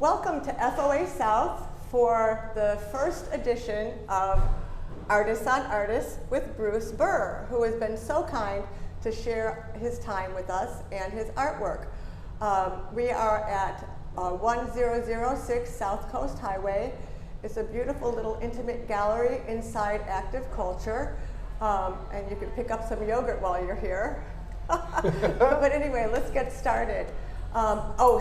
Welcome to foaSOUTH for the first edition of Artists on Artists with Bruce Burr, who has been so kind to share his time with us and his artwork. We are at 1006 South Coast Highway. It's a beautiful little intimate gallery inside Active Culture, and you can pick up some yogurt while you're here. But anyway, let's get started.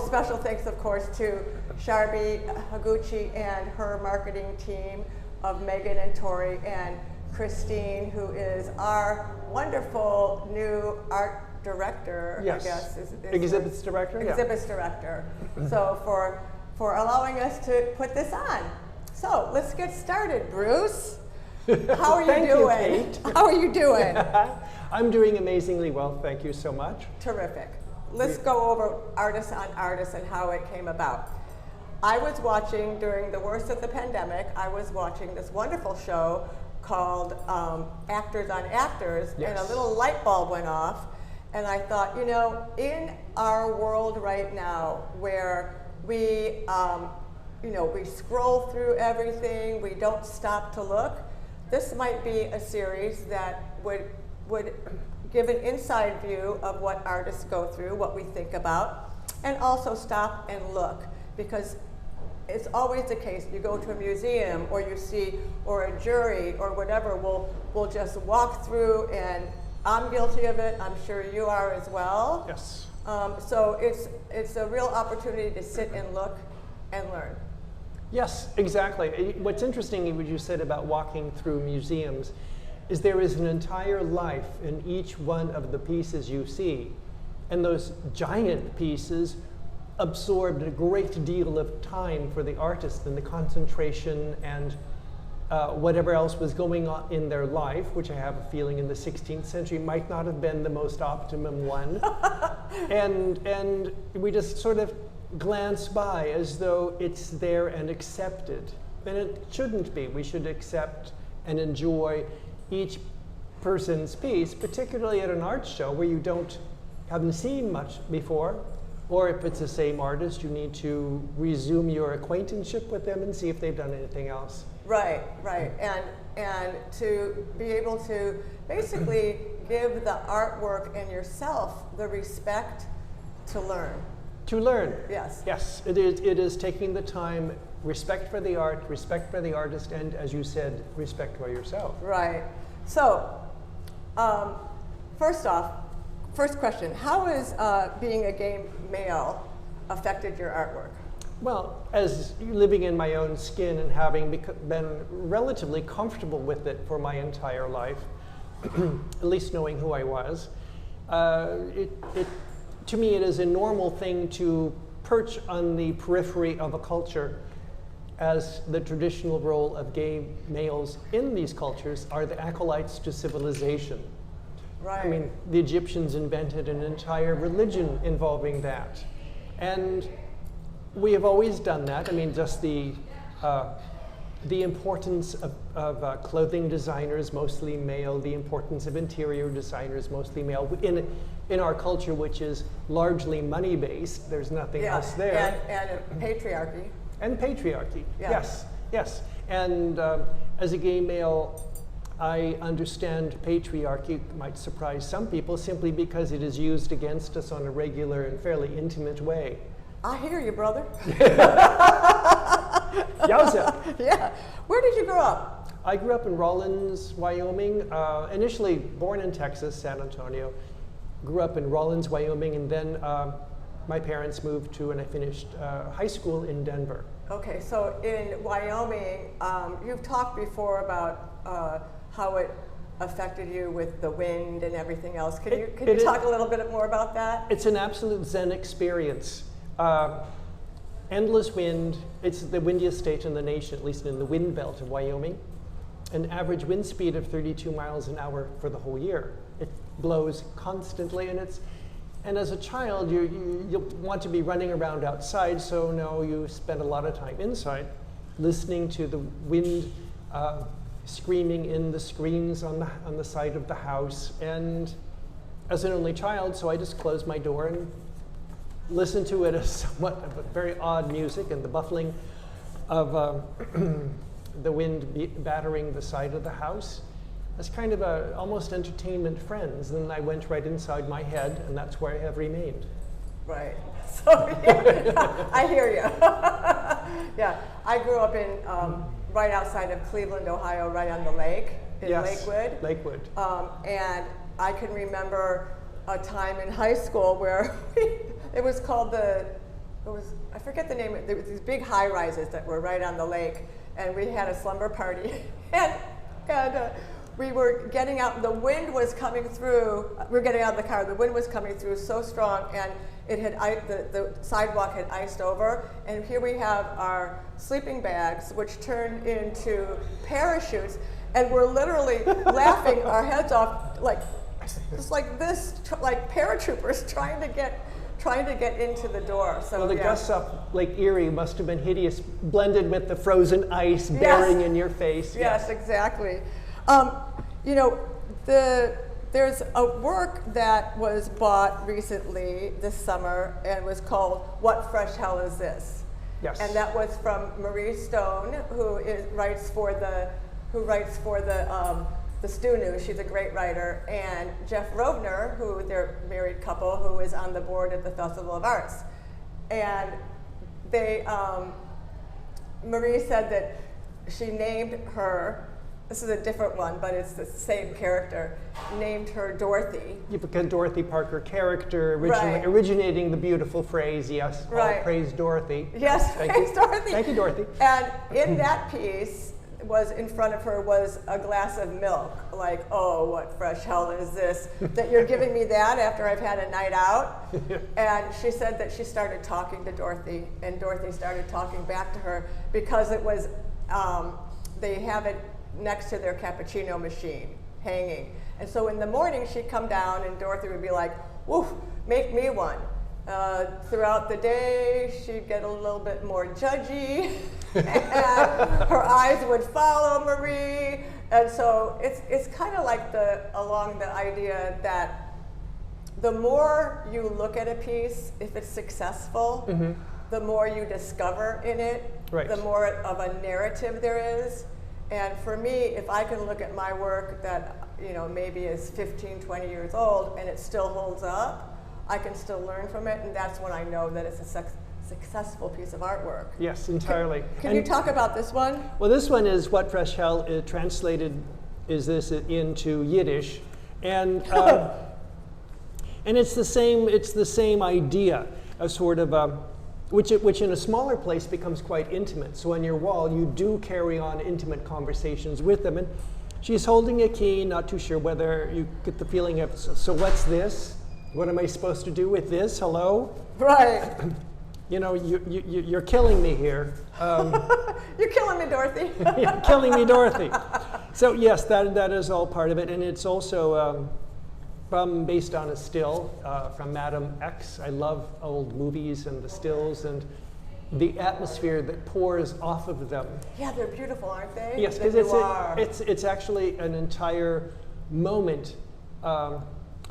Special thanks, of course, to Sharbi Higuchi and her marketing team of Megan and Tori and Christine, who is our wonderful new art director, yes. I guess. Exhibits director? Exhibits director. So for allowing us to put this on. So let's get started, Bruce. How are you doing? You, Kate. How are you doing? I'm doing amazingly well, thank you so much. Terrific. Let's go over Artists on Artists and how it came about. I was watching, during the worst of the pandemic, I was watching this wonderful show called Actors on Actors, yes. And a little light bulb went off, and I thought, you know, in our world right now where we, we scroll through everything, we don't stop to look, this might be a series that would give an inside view of what artists go through, what we think about, and also stop and look, because it's always the case. You go to a museum, or you see, or a jury, or whatever, we'll just walk through, and I'm guilty of it. I'm sure you are as well. Yes. So it's a real opportunity to sit and look and learn. Yes, exactly. What's interesting, what you said about walking through museums, is there is an entire life in each one of the pieces you see, and those giant pieces absorbed a great deal of time for the artist and the concentration and whatever else was going on in their life, which I have a feeling in the 16th century might not have been the most optimum one. and we just sort of glance by as though it's there and accepted. And it shouldn't be. We should accept and enjoy each person's piece, particularly at an art show where you haven't seen much before, or if it's the same artist, you need to resume your acquaintanceship with them and see if they've done anything else. Right, and to be able to basically give the artwork and yourself the respect to learn. To learn. Yes. Yes, it is taking the time, respect for the art, respect for the artist, and as you said, respect for yourself. Right. So, first question, how has being a gay male affected your artwork? Well, as living in my own skin and having been relatively comfortable with it for my entire life, at least knowing who I was, to me it is a normal thing to perch on the periphery of a culture, as the traditional role of gay males in these cultures are the acolytes to civilization. Right. I mean, the Egyptians invented an entire religion involving that. And we have always done that. I mean, just the importance of clothing designers, mostly male, the importance of interior designers, mostly male, in our culture, which is largely money-based. There's nothing else there. And patriarchy. And patriarchy, yeah. Yes. And as a gay male, I understand patriarchy might surprise some people simply because it is used against us on a regular and fairly intimate way. I hear you, brother. Yowza. Yeah. Where did you grow up? I grew up in Rawlins, Wyoming, initially born in Texas, San Antonio. Grew up in Rawlins, Wyoming, and then my parents moved to, and I finished high school in Denver. Okay, so in Wyoming, you've talked before about how it affected you with the wind and everything else. Can you talk a little bit more about that? It's an absolute Zen experience. Endless wind. It's the windiest state in the nation, at least in the wind belt of Wyoming. An average wind speed of 32 miles an hour for the whole year. It blows constantly, and as a child, you want to be running around outside, so no, you spend a lot of time inside, listening to the wind screaming in the screens on the side of the house. And as an only child, so I just closed my door and listen to it as somewhat of a very odd music and the buffling of the wind battering the side of the house. As kind of a almost entertainment friends. And then I went right inside my head, and that's where I have remained. Right. So yeah, I hear you. Yeah, I grew up in right outside of Cleveland, Ohio, right on the lake in Lakewood. Lakewood. And I can remember a time in high school where it was called I forget the name. There was these big high rises that were right on the lake, and we had a slumber party, and we were getting out. The wind was coming through. We were getting out of the car. The wind was coming through so strong, and it had the sidewalk had iced over. And here we have our sleeping bags, which turned into parachutes, and we're literally laughing our heads off, like just like this, like paratroopers trying to get into the door. So well, the gusts up Lake Erie must have been hideous, blended with the frozen ice bearing in your face. Yes, exactly. You know, there's a work that was bought recently this summer and was called "What Fresh Hell Is This?" Yes. And that was from Marie Stone, who writes for the Stew News. She's a great writer, and Jeff Rovner, who they're a married couple, who is on the board at the Festival of Arts. And they, Marie said that she named her, this is a different one, but it's the same character, named her Dorothy. You become Dorothy Parker character, Right. originating the beautiful phrase, yes, Right. all praise Dorothy. Yes, praise Dorothy. Thank you, Dorothy. And in that piece, was in front of her was a glass of milk, like, oh, what fresh hell is this, that you're giving me that after I've had a night out? And she said that she started talking to Dorothy, and Dorothy started talking back to her because it was, they have it next to their cappuccino machine, hanging. And so in the morning she'd come down and Dorothy would be like, woof, make me one. Throughout the day, she'd get a little bit more judgy, and her eyes would follow Marie. And so it's kind of like along the idea that the more you look at a piece, if it's successful, the more you discover in it, Right. the more of a narrative there is. And for me, if I can look at my work that maybe is 15, 20 years old and it still holds up, I can still learn from it, and that's when I know that it's a successful piece of artwork. Yes, entirely. Can you talk about this one? Well, this one is What Fresh Hell, translated is this into Yiddish, and and it's the same idea, a sort of which in a smaller place becomes quite intimate. So on your wall, you do carry on intimate conversations with them, and she's holding a key, not too sure whether you get the feeling of, so what's this? What am I supposed to do with this? Hello? Right. You're killing me here. You're killing me, Dorothy. You're killing me, Dorothy. So yes, that is all part of it, and it's also based on a still from Madam X. I love old movies and the stills and the atmosphere that pours off of them. Yeah, they're beautiful, aren't they? Yes, because it's actually an entire moment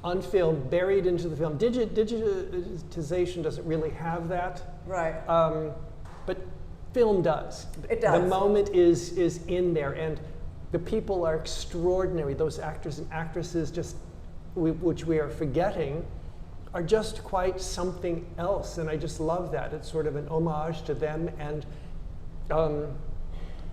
on film, buried into the film. Digitization doesn't really have that. Right. But film does. It does. The moment is in there, and the people are extraordinary. Those actors and actresses, which we are forgetting, are just quite something else, and I just love that. It's sort of an homage to them, and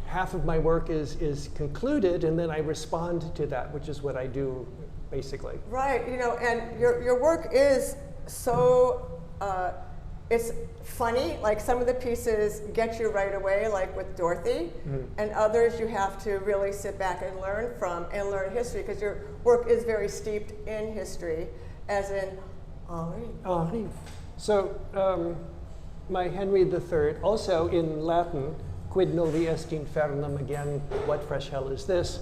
half of my work is concluded, and then I respond to that, which is what I do, basically. Right, and your work is so, it's funny, like some of the pieces get you right away, like with Dorothy, and others you have to really sit back and learn from and learn history, because your work is very steeped in history, as in Henri. So my Henry III, also in Latin, quid novi est infernum, again, what fresh hell is this?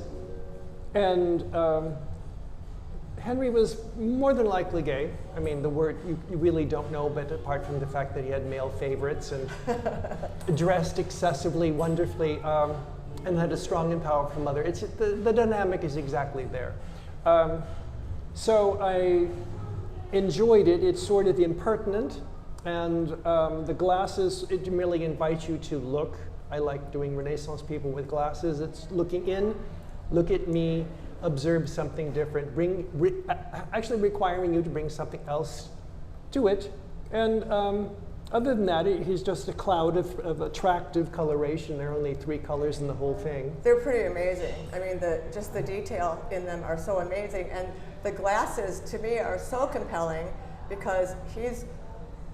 And Henry was more than likely gay. I mean, the word you really don't know, but apart from the fact that he had male favorites and dressed excessively wonderfully and had a strong and powerful mother, the dynamic is exactly there. So I enjoyed it. It's sort of impertinent, And the glasses, it really invites you to look. I like doing Renaissance people with glasses. It's looking in, look at me, observe something different, actually requiring you to bring something else to it. And other than that, he's just a cloud of attractive coloration. There are only 3 colors in the whole thing. They're pretty amazing. I mean, just the detail in them are so amazing. And the glasses, to me, are so compelling because he's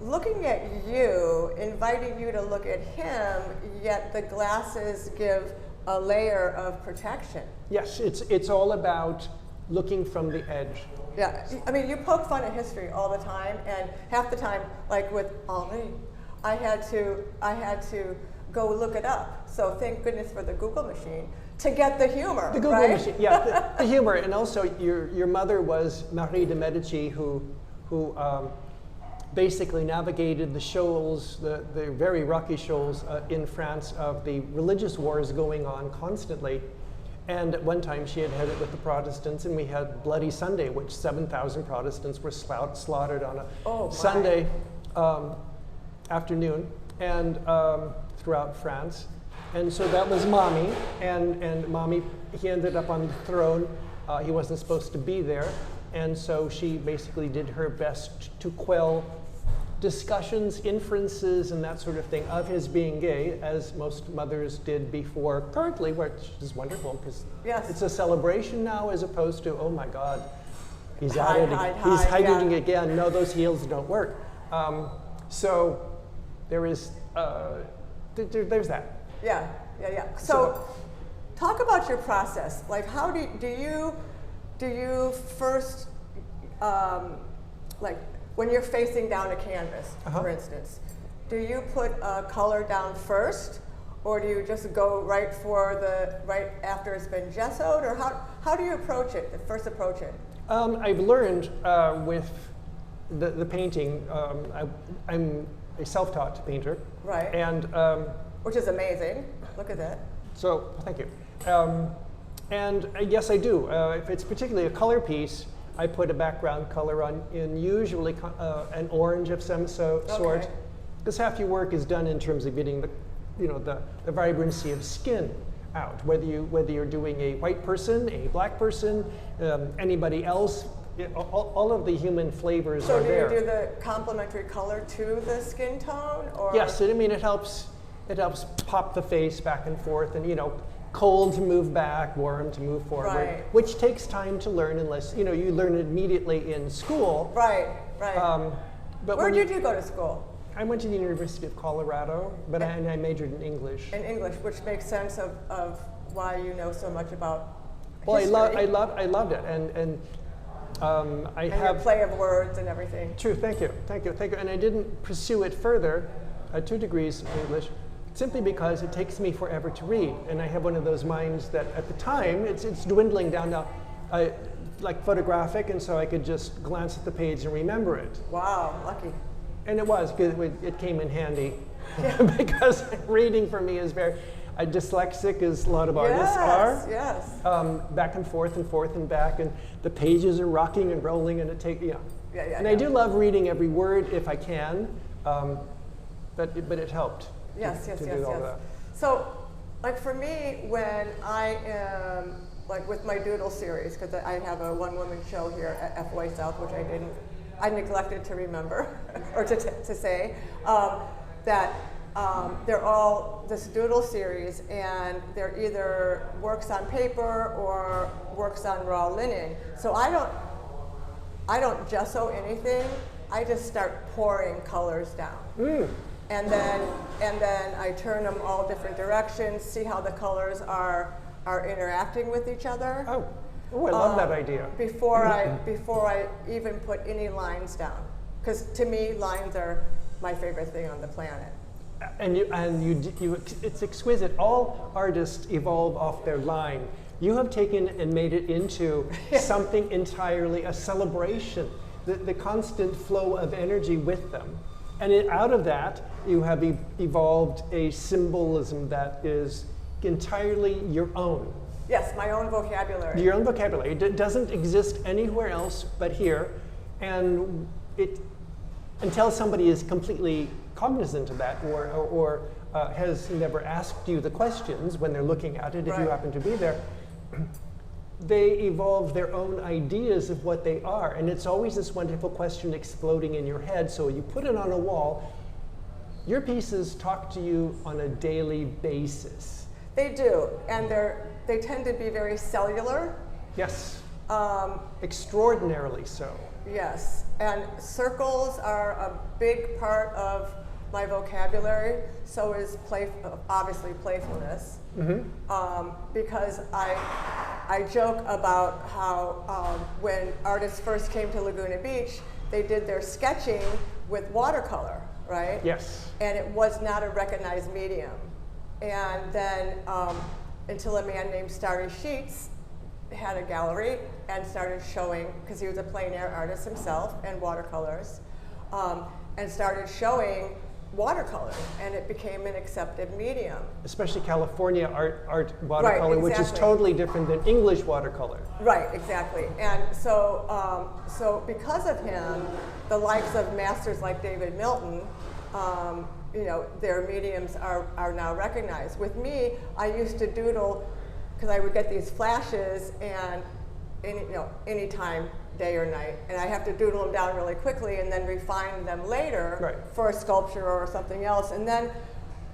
looking at you, inviting you to look at him, yet the glasses give a layer of protection. Yes, it's all about looking from the edge. Yeah, I mean, you poke fun at history all the time, and half the time, like with Henri, I had to go look it up. So thank goodness for the Google machine to get the humor. The Google right? machine, yeah, the humor, and also your mother was Marie de Medici, who basically navigated the shoals, the very rocky shoals in France of the religious wars going on constantly. And at one time she had headed with the Protestants, and we had Bloody Sunday, which 7,000 Protestants were slaughtered on a Sunday afternoon, and throughout France. And so that was Mommy, and Mommy, he ended up on the throne. He wasn't supposed to be there, and so she basically did her best to quell discussions, inferences, and that sort of thing of his being gay, as most mothers did before currently, which is wonderful because it's a celebration now as opposed to, oh my God, he's at it, he's hiding it again. No, those heels don't work. So there is, there's that. Yeah. So talk about your process. Like, how do you first, like, when you're facing down a canvas, for instance, do you put a color down first, or do you just go right after it's been gessoed, or how do you approach it? First approach it. I've learned with the painting. I'm a self-taught painter, right? And which is amazing. Look at that. So thank you. And yes, I do. If it's particularly a color piece, I put a background color on, in usually an orange of some sort, because half your work is done in terms of getting the vibrancy of skin out. Whether you're doing a white person, a black person, anybody else, all of the human flavors are there. So do you do the complementary color to the skin tone, or? Yes, I mean it helps pop the face back and forth, and cold to move back, warm to move forward, which takes time to learn unless you learn it immediately in school. Right. But where did you go to school? I went to the University of Colorado, but I majored in English. In English, which makes sense of why you know so much about well, history. I loved it, and I have your play of words and everything. True, thank you. And I didn't pursue it further, 2 degrees in English, simply because it takes me forever to read, and I have one of those minds that at the time it's dwindling down now, like photographic, and so I could just glance at the page and remember it. Wow, lucky. And it was good. It came in handy because reading for me is very dyslexic, as a lot of artists are. Yes. Back and forth and back, and the pages are rocking and rolling, and it takes And I do love reading every word if I can, but it helped. Yes. Do all that. So, like for me, when I am like with my doodle series, because I have a one-woman show here at foaSOUTH, which I neglected to remember or to say that they're all this doodle series, and they're either works on paper or works on raw linen. So I don't gesso anything. I just start pouring colors down. And then I turn them all different directions, see how the colors are interacting with each other. Oh, I love that idea. Before I even put any lines down, because to me lines are my favorite thing on the planet. And it's exquisite. All artists evolve off their line. You have taken and made it into something entirely, a celebration, the constant flow of energy with them. And out of that, you have evolved a symbolism that is entirely your own. Yes, my own vocabulary. Your own vocabulary. It doesn't exist anywhere else but here. And until somebody is completely cognizant of that, or has never asked you the questions when they're looking at it, if you happen to be there, they evolve their own ideas of what they are. And it's always this wonderful question exploding in your head. So you put it on a wall. Your pieces talk to you on a daily basis. They do, and they tend to be very cellular. Yes. Extraordinarily so. Yes, and circles are a big part of my vocabulary. So is obviously playfulness, because I joke about how when artists first came to Laguna Beach, they did their sketching with watercolor, right? Yes. And it was not a recognized medium. And then until a man named Starry Sheets had a gallery and started showing, because he was a plein air artist himself and watercolors, and started showing watercolor, and it became an accepted medium. Especially California art watercolor, right, exactly. Which is totally different than English watercolor. Right, exactly. And so, so because of him, the likes of masters like David Milton, you know, their mediums are now recognized. With me, I used to doodle, because I would get these flashes, and anytime, day or night, and I have to doodle them down really quickly and then refine them later for a sculpture or something else. And then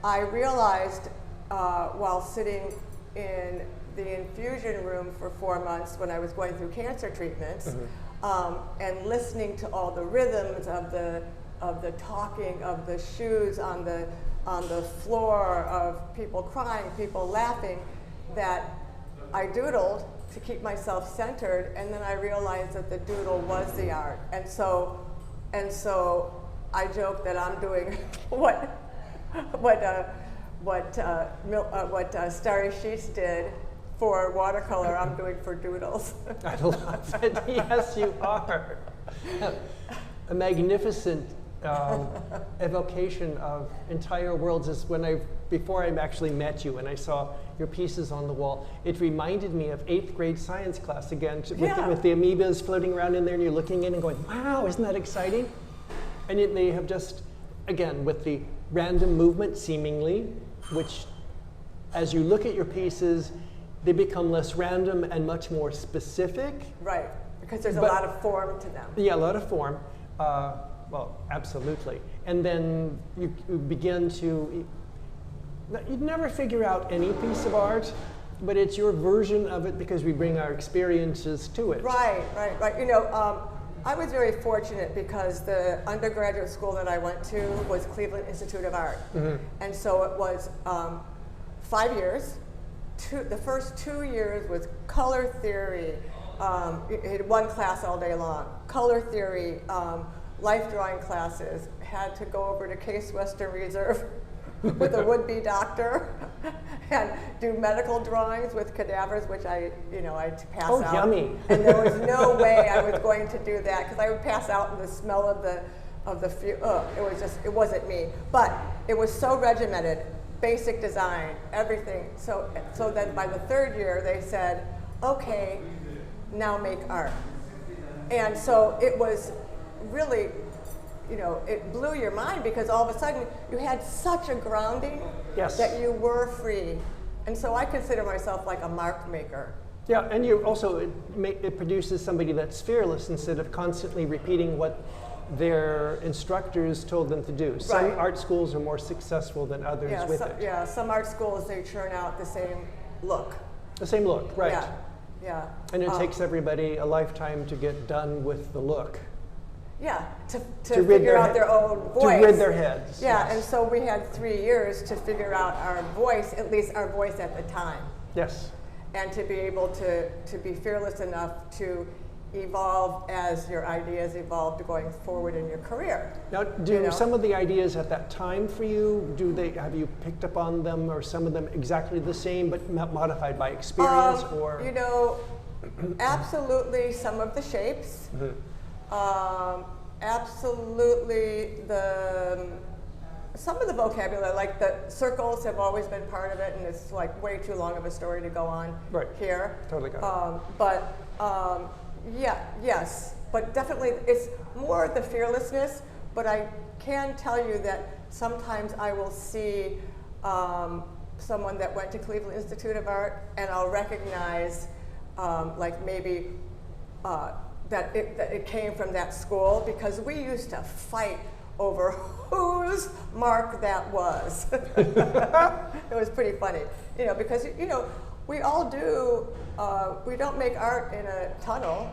I realized while sitting in the infusion room for 4 months when I was going through cancer treatments, and listening to all the rhythms of the talking of the shoes on the floor, of people crying, people laughing, that I doodled to keep myself centered, and then I realized that the doodle was the art. And so I joke that I'm doing what Starry Sheets did for watercolor, I'm doing for doodles. I love it. Yes, you are. A magnificent evocation of entire worlds is before I actually met you and I saw your pieces on the wall. It reminded me of 8th grade science class again, with the amoebas floating around in there, and you're looking in and going, wow, isn't that exciting? And yet they have just, again, with the random movement seemingly, which as you look at your pieces, they become less random and much more specific. Right, because there's a lot of form to them. Yeah, a lot of form. Well, absolutely. And then you begin to, you'd never figure out any piece of art, but it's your version of it because we bring our experiences to it. Right. You know, I was very fortunate because the undergraduate school that I went to was Cleveland Institute of Art. And so it was 5 years. The first 2 years was color theory. You had one class all day long. Color theory, life drawing classes, had to go over to Case Western Reserve with a would-be doctor and do medical drawings with cadavers, which I'd pass out. Yummy. And there was no way I was going to do that, because I would pass out in the smell of the it wasn't me. But it was so regimented, basic design, everything. So then by the 3rd year, they said, okay, now make art. And so it was really, it blew your mind, because all of a sudden you had such a grounding that you were free. And so I consider myself like a mark maker. Yeah, and you also, it produces somebody that's fearless instead of constantly repeating what their instructors told them to do. Some art schools are more successful than others with it. Yeah, some art schools, they churn out the same look. The same look, right. Yeah. And it takes everybody a lifetime to get done with the look. Yeah, to figure out their own voice. To rid their heads. Yeah, and so we had 3 years to figure out our voice, at least our voice at the time. Yes. And to be able to be fearless enough to evolve as your ideas evolved going forward in your career. Now, do some of the ideas at that time for you, have you picked up on them, or some of them exactly the same but modified by experience? Or absolutely some of the shapes. Absolutely some of the vocabulary, like the circles have always been part of it, and it's like way too long of a story to go on here. Totally got it. But yes, but definitely it's more the fearlessness, but I can tell you that sometimes I will see someone that went to Cleveland Institute of Art, and I'll recognize like maybe that it came from that school, because we used to fight over whose mark that was. It was pretty funny, you know, because, you know, we all do, we don't make art in a tunnel,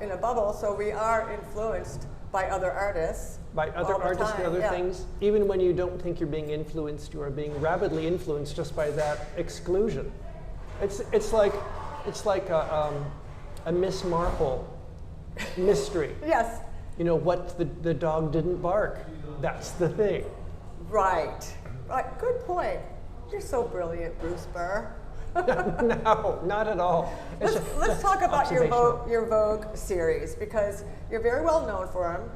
in a bubble, so we are influenced by other artists. By other artists and other things. Even when you don't think you're being influenced, you are being rapidly influenced just by that exclusion. It's like a Miss Marple mystery. Yes. You know, what the dog didn't bark. That's the thing. Right. Right. Good point. You're so brilliant, Bruce Burr. No, not at all. Let's talk about your Vogue series, because you're very well known for them,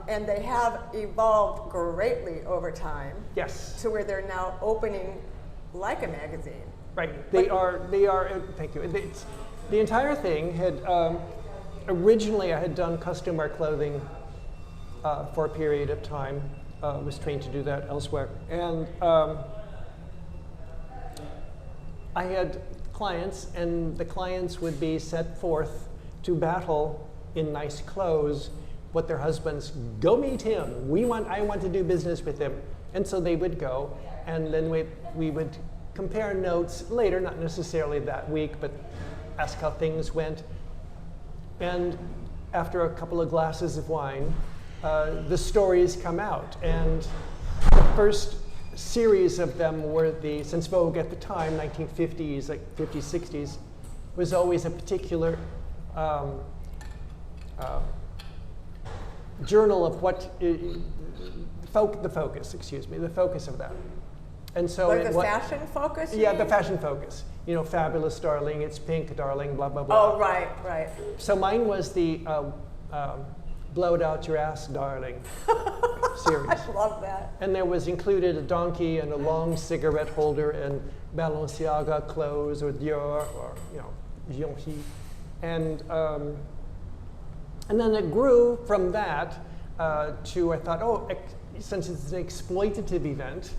and they have evolved greatly over time. Yes. To where they're now opening like a magazine. Right. They are. Thank you. The entire thing had originally I had done custom wear clothing for a period of time. Was trained to do that elsewhere, and I had clients, and the clients would be set forth to battle in nice clothes with their husbands. Go meet him. I want to do business with him. And so they would go, and then we would compare notes later, not necessarily that week, but ask how things went. And after a couple of glasses of wine, the stories come out. And the first series of them were since Vogue at the time, 1950s, like 50s, 60s, was always a particular journal of what, the focus of that. And so like the fashion focus? Yeah, the fashion focus. You know, fabulous, darling, it's pink, darling, blah, blah, blah. Oh, right, right. So mine was the Blow It Out Your Ass, Darling series. I love that. And there was included a donkey and a long cigarette holder and Balenciaga clothes or Dior or, you know, Givenchy. And then it grew from that to, I thought, since it's an exploitative event,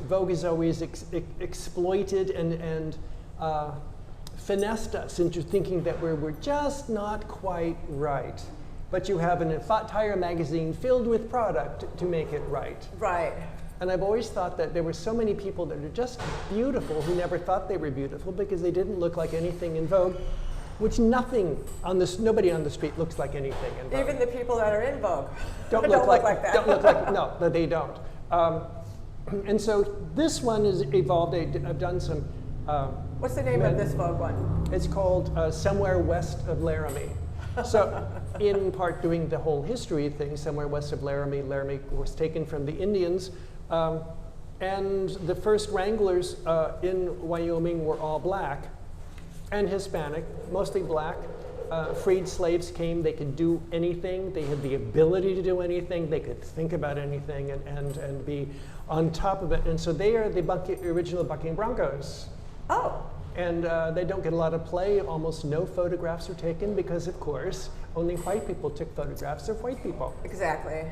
Vogue has always exploited and finessed us into thinking that we're just not quite right. But you have an entire magazine filled with product to make it right. Right. And I've always thought that there were so many people that are just beautiful who never thought they were beautiful because they didn't look like anything in Vogue, which nobody on the street looks like anything in Vogue. Even the people that are in Vogue don't look like that. Don't look like, no, they don't. And so this one is evolved. I've done some. What's the name of this Vogue one? It's called Somewhere West of Laramie. So, in part doing the whole history thing, somewhere west of Laramie. Laramie was taken from the Indians. And the first wranglers in Wyoming were all black and Hispanic, mostly black. Freed slaves came, they could do anything, they had the ability to do anything, they could think about anything and be on top of it. And so they are the original bucking Broncos. Oh. And they don't get a lot of play. Almost no photographs are taken because, of course, only white people took photographs of white people. Exactly.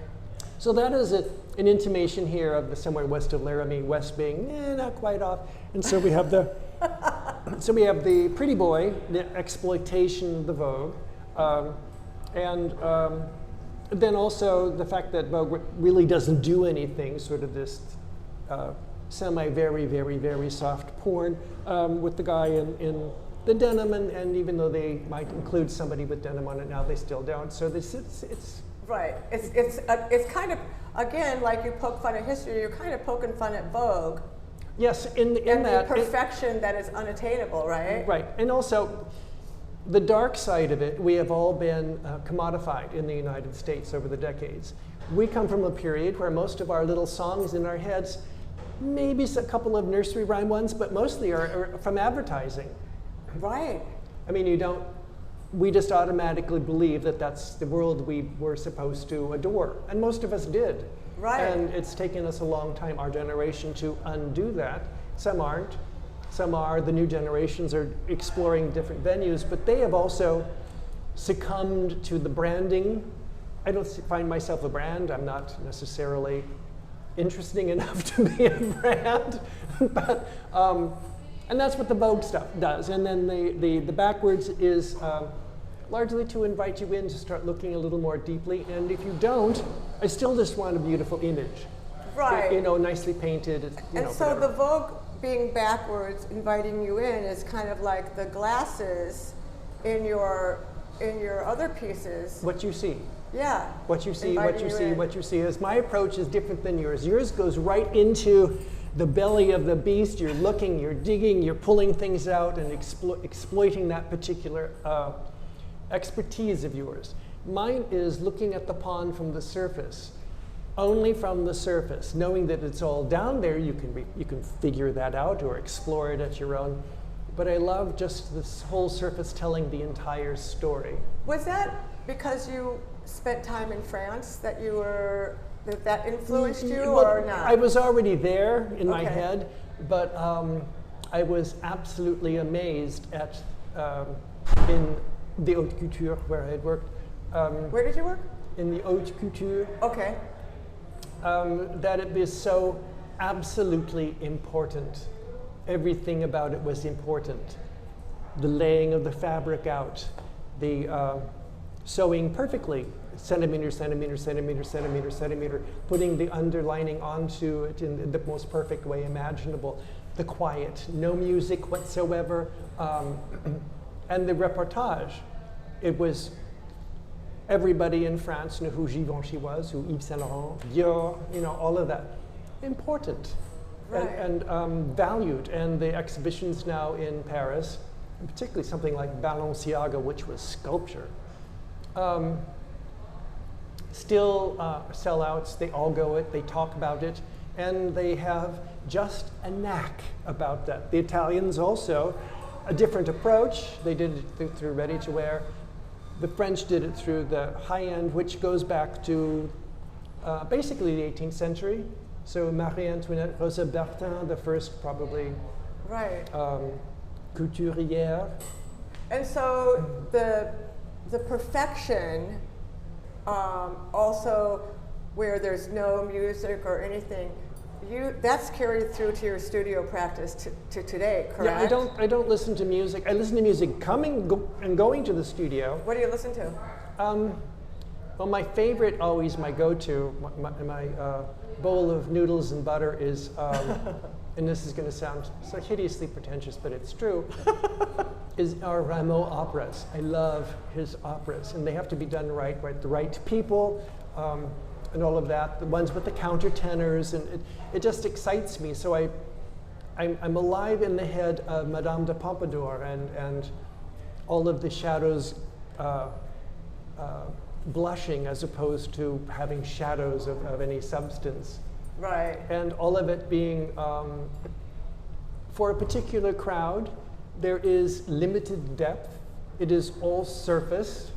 So that is an intimation here of the somewhere west of Laramie, west being not quite off. And so we have the pretty boy, the exploitation of the Vogue, and then also the fact that Vogue really doesn't do anything, sort of this semi-very, very, very soft porn with the guy in the denim, and even though they might include somebody with denim on it now, they still don't. So it's right. It's kind of, again, like you poke fun at history, you're kind of poking fun at Vogue. Yes, in that the perfection that is unattainable, right? Right, and also the dark side of it. We have all been commodified in the United States over the decades. We come from a period where most of our little songs in our heads, maybe a couple of nursery rhyme ones, but mostly are from advertising. Right. I mean, we just automatically believe that that's the world we were supposed to adore, and most of us did. Right. And it's taken us a long time, our generation, to undo that. Some aren't. Some are. The new generations are exploring different venues, but they have also succumbed to the branding I don't find myself a brand. I'm not necessarily interesting enough to be a brand, but and that's what the Vogue stuff does. And then the backwards is largely to invite you in to start looking a little more deeply. And if you don't, I still just want a beautiful image, right? You know, nicely painted. And so whatever. The Vogue being backwards, inviting you in, is kind of like the glasses in your other pieces. What you see. Yeah. What you see, what you see, what you see. As my approach is different than yours. Yours goes right into the belly of the beast. You're looking, you're digging, you're pulling things out and exploiting that particular expertise of yours. Mine is looking at the pond from the surface, only from the surface, knowing that it's all down there. You can figure that out or explore it at your own. But I love just this whole surface telling the entire story. Was that because you spent time in France that you were that influenced you, or not? I was already there in my head, but I was absolutely amazed at in the haute couture where I had worked. Where did you work? In the haute couture. Okay. That it was so absolutely important. Everything about it was important. The laying of the fabric out, the sewing perfectly, centimeter, centimeter, centimeter, centimeter, centimeter, putting the underlining onto it in the most perfect way imaginable. The quiet, no music whatsoever, and the reportage. It was everybody in France knew who Givenchy was, who Yves Saint Laurent, Dior, you know, all of that. Important. Right. And valued. And the exhibitions now in Paris, and particularly something like Balenciaga, which was sculpture, still sellouts. They all go it, they talk about it, and they have just a knack about that. The Italians also, a different approach. They did it through ready-to-wear. The French did it through the high-end, which goes back to basically the 18th century. So Marie Antoinette, Rosa Bertin, the first probably couturière. And so the perfection, also where there's no music or anything, that's carried through to your studio practice to today, correct? Yeah, I don't listen to music. I listen to music coming and going to the studio. What do you listen to? Well, my favorite, always my go-to, my bowl of noodles and butter is, and this is going to sound so hideously pretentious, but it's true, is our Rameau operas. I love his operas, and they have to be done right, the right people, and all of that. The ones with the countertenors, and it just excites me. So I'm alive in the head of Madame de Pompadour and all of the shadows blushing as opposed to having shadows of any substance. Right. And all of it being, for a particular crowd, there is limited depth. It is all surface.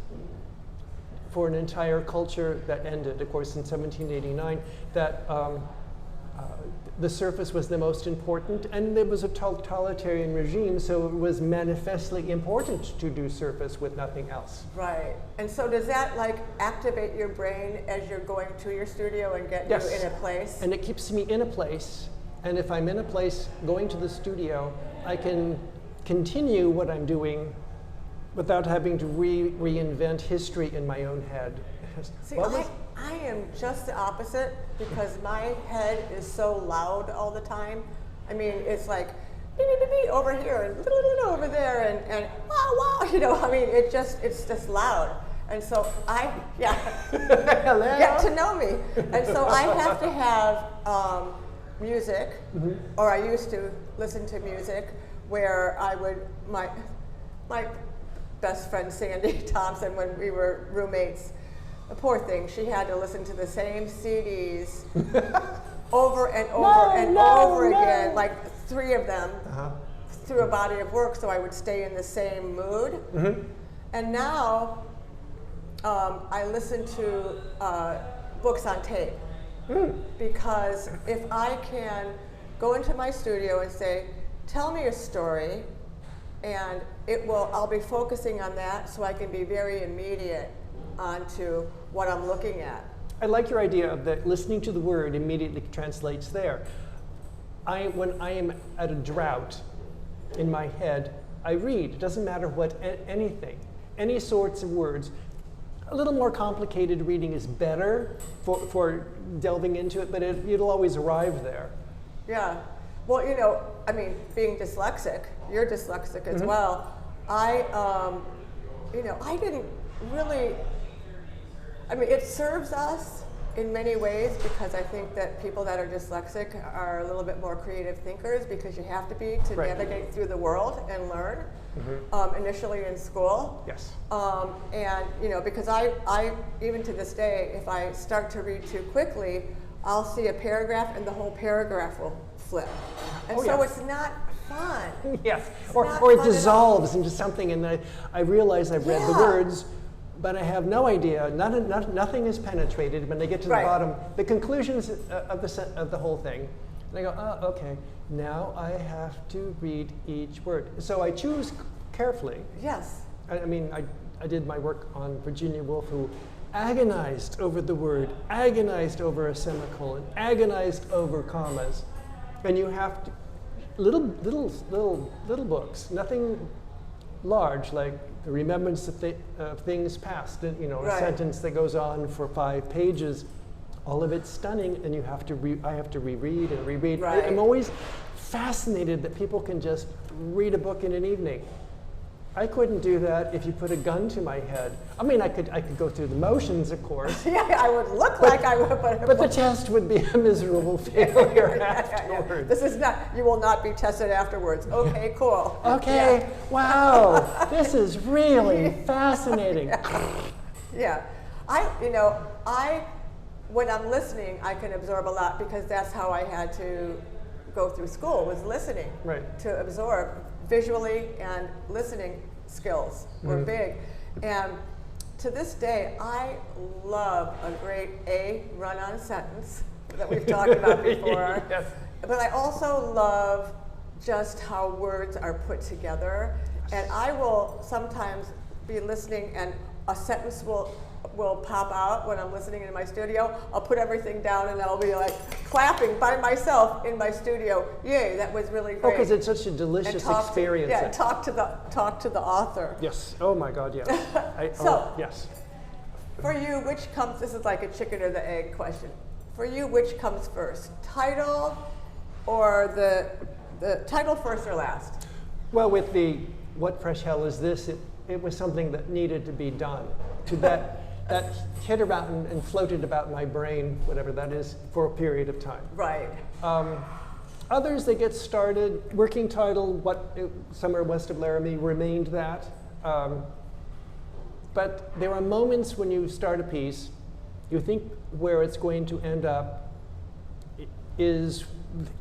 For an entire culture that ended, of course, in 1789, that the surface was the most important, and there was a totalitarian regime, so it was manifestly important to do surface with nothing else. Right. And so does that like activate your brain as you're going to your studio and get you in a place? And it keeps me in a place, and if I'm in a place going to the studio, I can continue what I'm doing without having to reinvent history in my own head. See, I am just the opposite, because my head is so loud all the time. I mean, it's like over here and over there and wow, you know. I mean, it's just loud, and so get to know me, and so I have to have music, or I used to listen to music where I would my best friend Sandy Thompson, when we were roommates, the poor thing, she had to listen to the same CDs over and over over again, like 3 of them through a body of work, so I would stay in the same mood. And now I listen to books on tape, because if I can go into my studio and say, tell me a story, and I'll be focusing on that, so I can be very immediate onto what I'm looking at. I like your idea of that listening to the word immediately translates there. When I am at a drought in my head, I read. It doesn't matter what, anything, any sorts of words. A little more complicated reading is better for delving into it, but it'll always arrive there. Yeah. Well, you know, I mean, being dyslexic, you're dyslexic as well. You know, I didn't really, I mean, it serves us in many ways because I think that people that are dyslexic are a little bit more creative thinkers because you have to be to navigate through the world and learn, initially in school. Yes. And, you know, because I, even to this day, if I start to read too quickly, I'll see a paragraph and the whole paragraph will flip. And so it's not fun. Yes, It's or not it fun dissolves into something, and I realize I've read the words, but I have no idea. Nothing is penetrated. When they get to the bottom, the conclusions of the whole thing, and I go, oh, okay. Now I have to read each word. So I choose carefully. Yes. I mean, I did my work on Virginia Woolf, who agonized over the word, agonized over a semicolon, agonized over commas, and you have to. Little books, nothing large like the remembrance of things past. You know, a sentence that goes on for 5 pages, all of it's stunning, and you have to. I have to reread and reread. I'm always fascinated that people can just read a book in an evening. I couldn't do that if you put a gun to my head. I mean, I could go through the motions, of course. Yeah, I would look like I would, but the test would be a miserable failure afterwards. This is not. You will not be tested afterwards. Okay, cool. Okay, wow, this is really fascinating. Yeah, when I'm listening, I can absorb a lot because that's how I had to go through school, was listening to absorb. Visually and listening skills were big. And to this day, I love a great run-on sentence that we've talked about before. Yes. But I also love just how words are put together. And I will sometimes be listening and a sentence will pop out when I'm listening in my studio. I'll put everything down and I'll be like clapping by myself in my studio. Yay, that was really great. Oh, because it's such a delicious experience. Talk to the author. Yes. Oh my God, yes. Yes. For you, which comes? This is like a chicken or the egg question. For you, which comes first, title or the title first or last? Well, with the "What Fresh Hell Is This?" It was something that needed to be done. That hit around and floated about my brain, whatever that is, for a period of time. Right. Others, they get started. Working title, somewhere west of Laramie, remained that. But there are moments when you start a piece, you think where it's going to end up is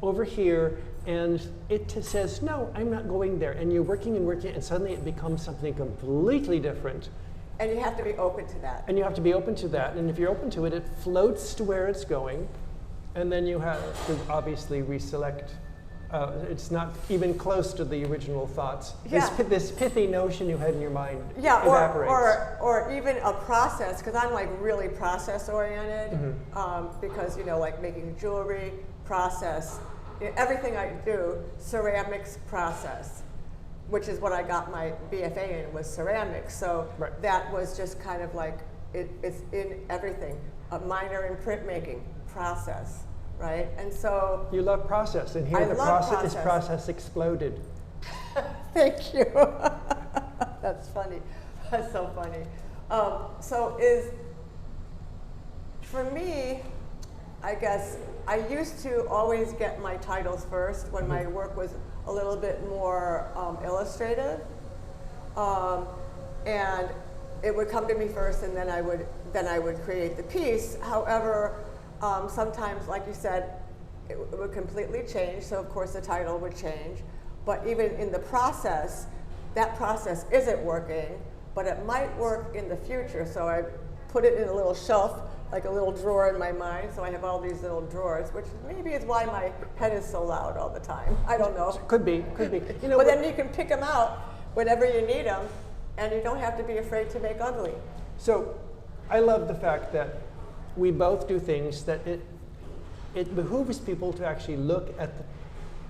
over here, and it says, no, I'm not going there. And you're working and working, and suddenly it becomes something completely different. And you have to be open to that. And you have to be open to that. And if you're open to it, it floats to where it's going. And then you have to obviously reselect. It's not even close to the original thoughts. Yeah. This pithy notion you had in your mind evaporates. Or even a process, because I'm like really process oriented. Because, like making jewelry, process. Everything I do, ceramics process, which is what I got my BFA in, was ceramics. So that was just kind of like, it's in everything. A minor in printmaking, process, right? And so you love process, and here this process exploded. Thank you. That's funny. That's so funny. For me, I guess I used to always get my titles first when my work was a little bit more illustrative, and it would come to me first, and then I would create the piece. However, sometimes, like you said, it would completely change. So of course the title would change, but even in the process, that process isn't working, but it might work in the future. So I put it in a little shelf, like a little drawer in my mind. So I have all these little drawers, which maybe is why my head is so loud all the time. I don't know. Could be. But then you can pick them out whenever you need them, and you don't have to be afraid to make ugly. So I love the fact that we both do things that it behooves people to actually look at the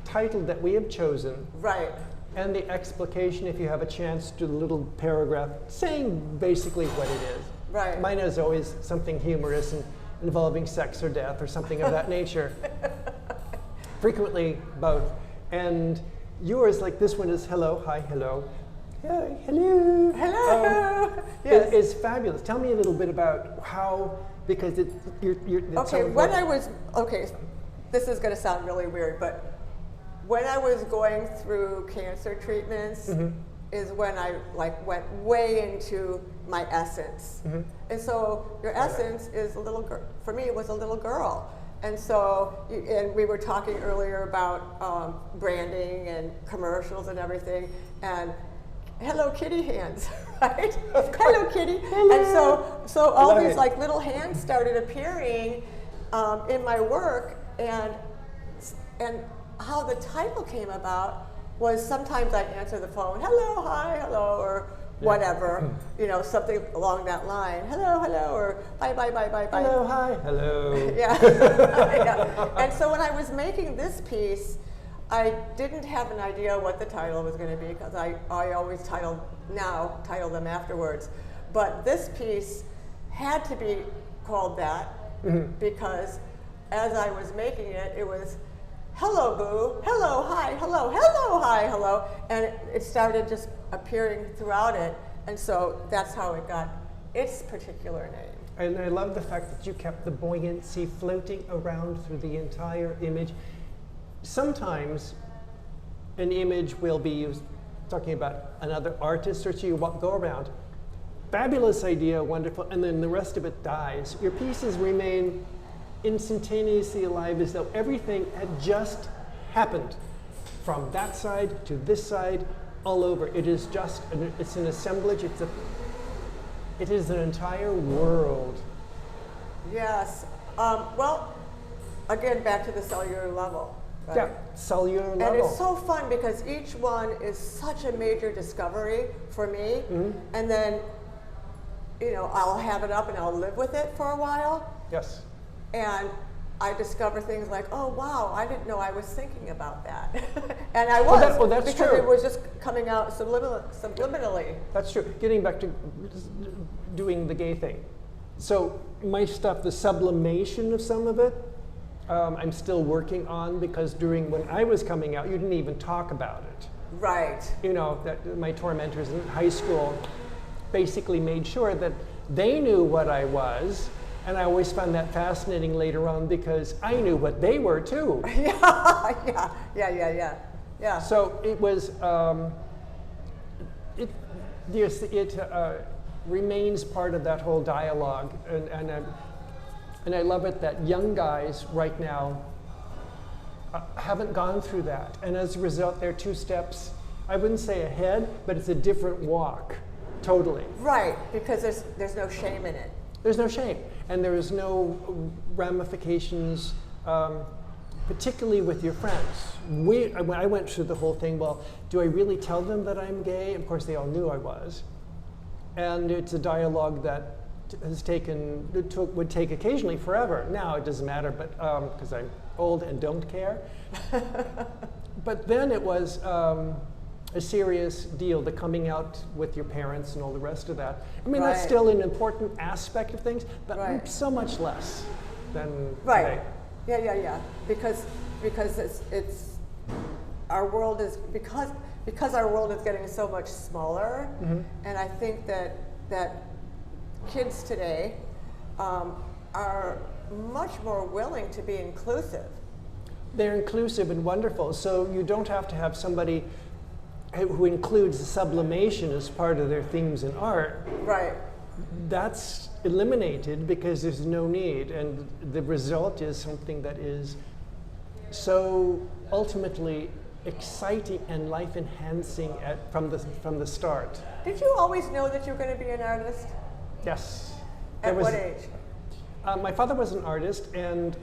title that we have chosen. Right. And the explication, if you have a chance, to the little paragraph saying basically what it is. Right. Mine is always something humorous and involving sex or death or something of that nature. Frequently both. And yours, like this one, is hello, hi, hello. Hi, hello. Hello. Yes. It's fabulous. Tell me a little bit about how, because you're Okay, when I was, okay, this is going to sound really weird, but when I was going through cancer treatments is when I went way into my essence. And so your essence is a little girl, for me it was a little girl. And so, and we were talking earlier about branding and commercials and everything, and Hello Kitty hands, right? Hello Kitty. Hello. And so all these like little hands started appearing in my work, and how the title came about was sometimes I'd answer the phone, hello, hi, hello, or whatever, you know, something along that line. Hello, hello, or bye, bye, bye, bye, bye. Hello, hi, hello. Yeah. Yeah. And so when I was making this piece, I didn't have an idea what the title was going to be, because I always title them afterwards. But this piece had to be called that because as I was making it, it was hello, boo, hello, hi, hello, hello, hi, hello. And it started just appearing throughout it. And so that's how it got its particular name. And I love the fact that you kept the buoyancy floating around through the entire image. Sometimes an image will be used, talking about another artist or so you go around. Fabulous idea, wonderful, and then the rest of it dies. Your pieces remain instantaneously alive, as though everything had just happened from that side to this side, all over. It is just, it's an assemblage, it is an entire world. Yes. Well, again, back to the cellular level. Right? Yeah, cellular level. And it's so fun because each one is such a major discovery for me. And then, you know, I'll have it up and I'll live with it for a while. Yes. And I discover things like, oh wow, I didn't know I was thinking about that. And I was, that's because true. it was just coming out subliminally. That's true. Getting back to doing the gay thing. So my stuff, the sublimation of some of it, I'm still working on, because when I was coming out, you didn't even talk about it. Right. You know, that my tormentors in high school basically made sure that they knew what I was. And I always found that fascinating later on, because I knew what they were too. Yeah. So it was, it remains part of that whole dialogue. And I love it that young guys right now haven't gone through that. And as a result, they're 2 steps, I wouldn't say ahead, but it's a different walk, totally. Right, because there's no shame in it. There's no shame, and there is no ramifications, particularly with your friends. When I went through the whole thing, well, do I really tell them that I'm gay? Of course, they all knew I was. And it's a dialogue that would take occasionally forever. Now it doesn't matter, but because I'm old and don't care. But then it was a serious deal, the coming out with your parents and all the rest of that. I mean, that's still an important aspect of things, but so much less than today. Yeah. Because it's our world is because our world is getting so much smaller, and I think that kids today are much more willing to be inclusive. They're inclusive and wonderful, so you don't have to have somebody who includes sublimation as part of their themes in art. Right. That's eliminated because there's no need, and the result is something that is so ultimately exciting and life-enhancing from the start. Did you always know that you were going to be an artist? Yes. At what age? My father was an artist, and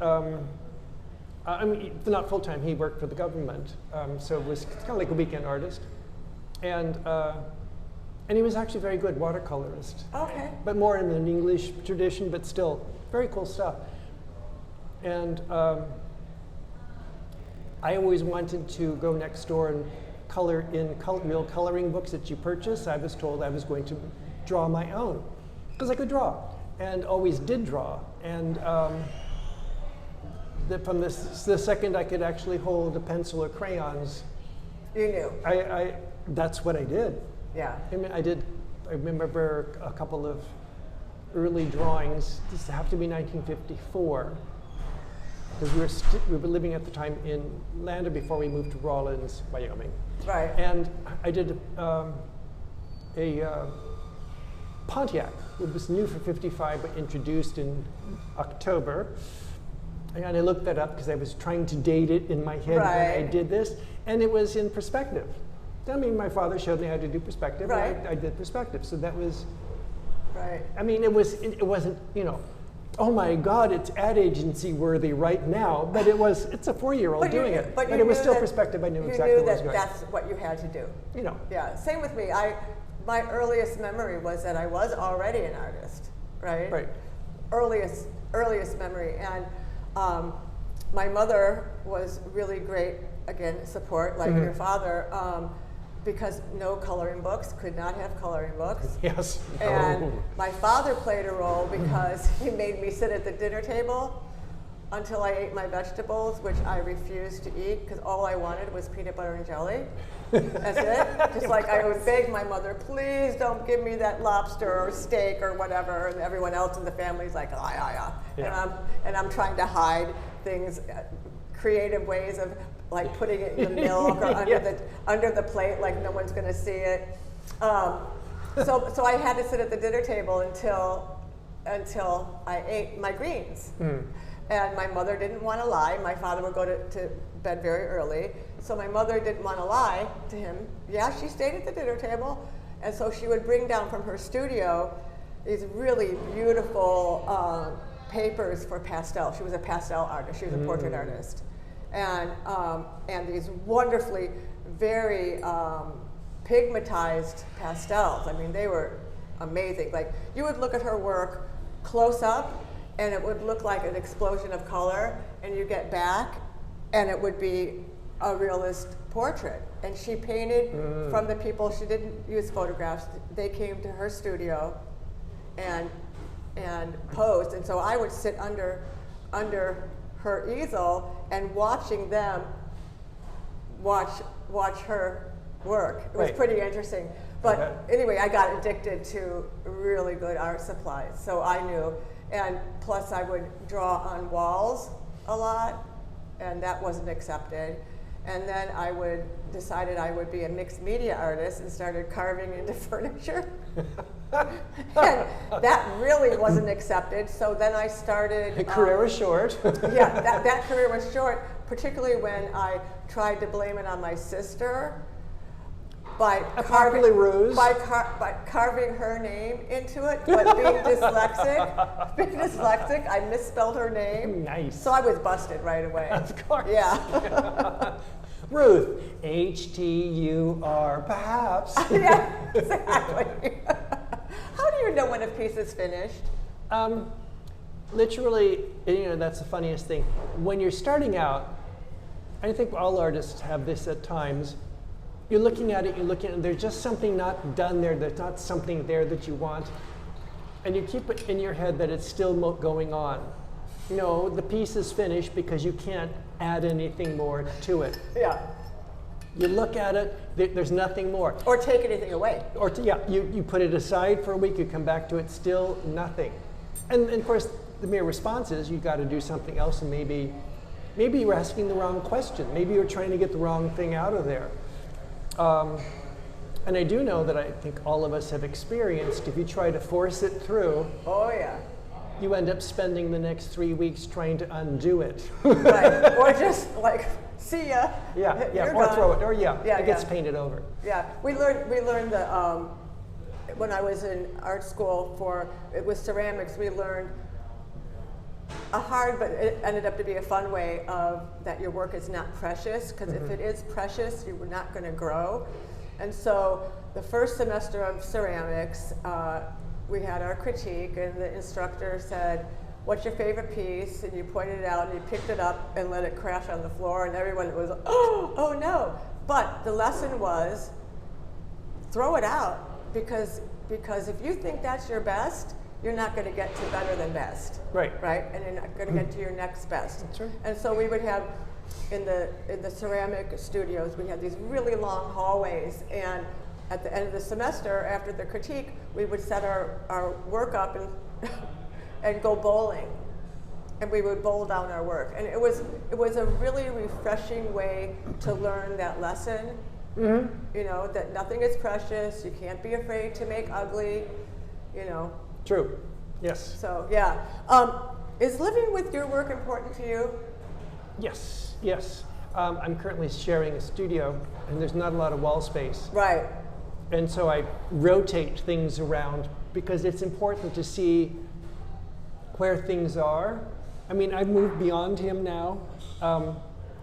I mean, not full-time, he worked for the government, so it was kind of like a weekend artist. And And he was actually very good watercolorist. Okay. But more in an English tradition, but still very cool stuff. And I always wanted to go next door and color in real coloring books that you purchase. I was told I was going to draw my own, because I could draw, and always did draw. And from the second I could actually hold a pencil or crayons, You knew. That's what I did. Yeah. I mean, I remember a couple of early drawings. This have to be 1954, because we were living at the time in Lander before we moved to Rawlins, Wyoming. Right. And I did a Pontiac. It was new for 55, but introduced in October. And I looked that up because I was trying to date it in my head when I did this, and it was in perspective. I mean, my father showed me how to do perspective, Right. and I did perspective. So that was, Right. I mean, it wasn't, you know, oh my God, it's ad agency worthy right now, but it's a 4-year-old doing it. But it was still perspective. I knew exactly what was going. You knew that that's what you had to do. You know. Yeah, same with me. My earliest memory was that I was already an artist, right? Right. Earliest memory. And my mother was really great, again, support, like your father, because no coloring books, could not have coloring books. Yes. And my father played a role because he made me sit at the dinner table until I ate my vegetables, which I refused to eat because all I wanted was peanut butter and jelly. That's it. Just like I would beg my mother, please don't give me that lobster or steak or whatever, and everyone else in the family's like, Yeah. And I'm trying to hide things, creative ways of like putting it in the milk or under the plate, like no one's going to see it. So I had to sit at the dinner table until I ate my greens. And my mother didn't want to lie. My father would go to bed very early. So my mother didn't want to lie to him. Yeah, she stayed at the dinner table. And so she would bring down from her studio these really beautiful papers for pastel. She was a pastel artist. She was a portrait artist. And these wonderfully, very pigmentized pastels. I mean, they were amazing. Like, you would look at her work close up, and it would look like an explosion of color, and you get back, and it would be a realist portrait. And she painted from the people. She didn't use photographs. They came to her studio and posed. And so I would sit under her easel and watching them watch her work. It was pretty interesting. But anyway, I got addicted to really good art supplies. So I knew. And plus I would draw on walls a lot, and that wasn't accepted. And then I decided I would be a mixed media artist and started carving into furniture. And that really wasn't accepted. So then I started. The career was short. Yeah, that career was short, particularly when I tried to blame it on my sister by carving her name into it, but being dyslexic, I misspelled her name. Nice. So I was busted right away. Of course. Yeah. Ruth, H-T-U-R, perhaps. Yeah, exactly. How do you know when a piece is finished? Literally, you know, that's the funniest thing. When you're starting out, I think all artists have this at times. You're looking at it, and there's just something not done there, there's not something there that you want. And you keep it in your head that it's still going on. You know, the piece is finished because you can't add anything more to it. Yeah. You look at it, there's nothing more. Or take anything away. Or you put it aside for a week, you come back to it, still nothing. And of course, the mere response is you got to do something else, and maybe you're asking the wrong question. Maybe you're trying to get the wrong thing out of there. And I do know that I think all of us have experienced, if you try to force it through, oh yeah, you end up spending the next 3 weeks trying to undo it. Right. Or just like, see ya. Yeah, You're or done. throw it, or it gets painted over. Yeah, we learned the when I was in art school it was ceramics. We learned a hard, but it ended up to be a fun way of that your work is not precious, because if it is precious, you're not going to grow. And so the first semester of ceramics, we had our critique, and the instructor said, what's your favorite piece? And you pointed it out, and you picked it up and let it crash on the floor, and everyone was, oh no. But the lesson was, throw it out, because if you think that's your best, you're not going to get to better than best. Right. Right? And you're not going to get to your next best. That's right. And so we would have, in the ceramic studios, we had these really long hallways, and at the end of the semester, after the critique, we would set our work up and and go bowling. And we would bowl down our work. And it was a really refreshing way to learn that lesson. You know, that nothing is precious, you can't be afraid to make ugly, you know. True. Yes. So, yeah. Is living with your work important to you? Yes. Yes. I'm currently sharing a studio, and there's not a lot of wall space. Right. And so I rotate things around because it's important to see where things are. I mean, I've moved beyond him now. I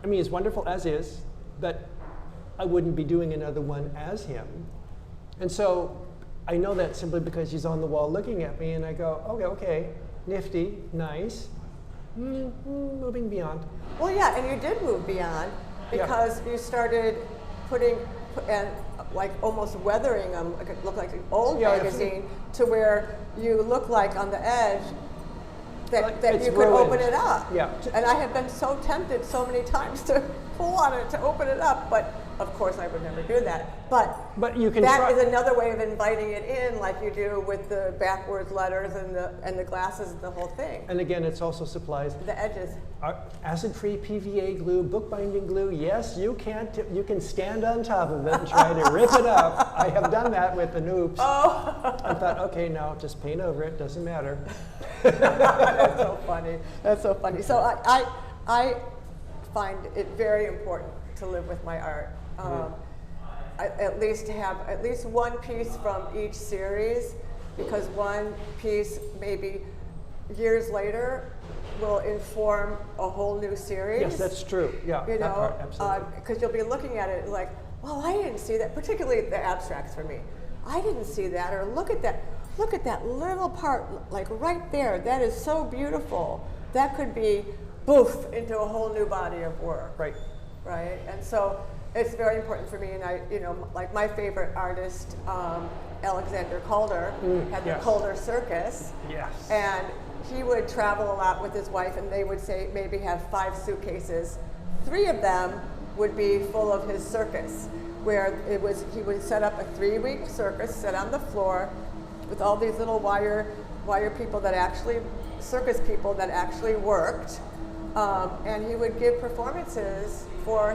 mean, he's wonderful as is, but I wouldn't be doing another one as him. And so I know that simply because he's on the wall looking at me, and I go, okay, nifty, nice, moving beyond. Well, yeah, and you did move beyond because you started putting and like almost weathering them, like it looked like an old magazine, to where you look like on the edge that you could open it up. Yeah. And I have been so tempted so many times to pull on it to open it up, but of course I would never do that. But you can that is another way of inviting it in, like you do with the backwards letters and the glasses and the whole thing. And again, it's also supplies. The edges. Acid-free PVA glue, bookbinding glue. Yes, you can stand on top of it and try to rip it up. I have done that with the noobs. Oh. I thought, okay, now just paint over it. Doesn't matter. That's so funny. That's so funny. So I find it very important to live with my art. At least to have at least one piece from each series, because one piece maybe years later will inform a whole new series. Yes, that's true. Yeah, you that know, part, absolutely. Because you'll be looking at it like, well, I didn't see that. Particularly the abstracts for me, I didn't see that. Or look at that little part, like right there. That is so beautiful. That could be boof into a whole new body of work. Right. Right. And so it's very important for me, and I, you know, like my favorite artist, Alexander Calder, had the Calder Circus. Yes. And he would travel a lot with his wife, and they would say maybe have 5 suitcases. 3 of them would be full of his circus, where he would set up a 3-week circus, sit on the floor with all these little wire people that actually, circus people that actually worked, and he would give performances for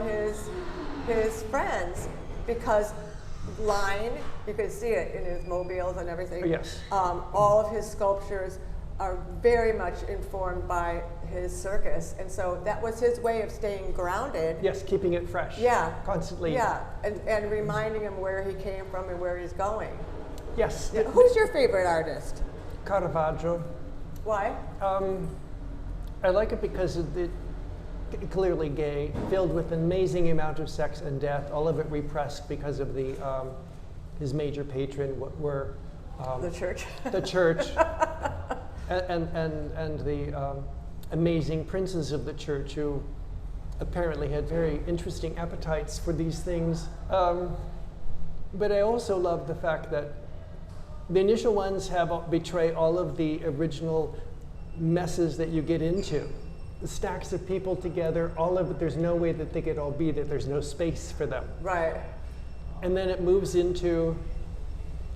his friends, because line, you could see it in his mobiles and everything. Yes. All of his sculptures are very much informed by his circus, and so that was his way of staying grounded. Yes, keeping it fresh. Yeah. Constantly. Yeah, and reminding him where he came from and where he's going. Yes. Yeah. Who's your favorite artist? Caravaggio. Why? I like it because it's clearly gay, filled with an amazing amount of sex and death, all of it repressed because of his major patron were the church. The church, and the amazing princes of the church who apparently had very interesting appetites for these things. But I also love the fact that the initial ones betray all of the original messes that you get into. The stacks of people together, all of it, there's no way that they could all be there. There's no space for them. Right. And then it moves into,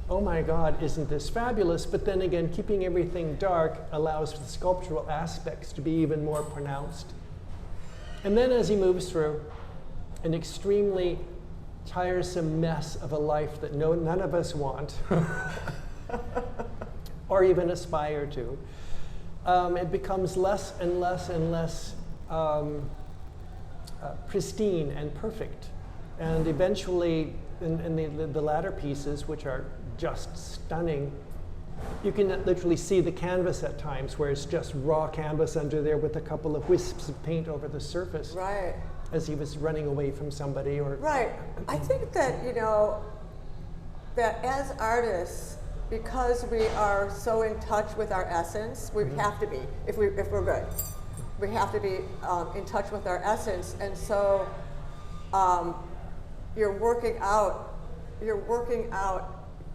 oh my God, isn't this fabulous? But then again, keeping everything dark allows the sculptural aspects to be even more pronounced. And then as he moves through an extremely tiresome mess of a life that none of us want, or even aspire to, it becomes less and less and less pristine and perfect. And eventually, in the latter pieces, which are just stunning, you can literally see the canvas at times where it's just raw canvas under there with a couple of wisps of paint over the surface. Right. as he was running away from somebody, or Right. I think that, that as artists, because we are so in touch with our essence, we have to be, if we're good. We have to be in touch with our essence, and so you're working out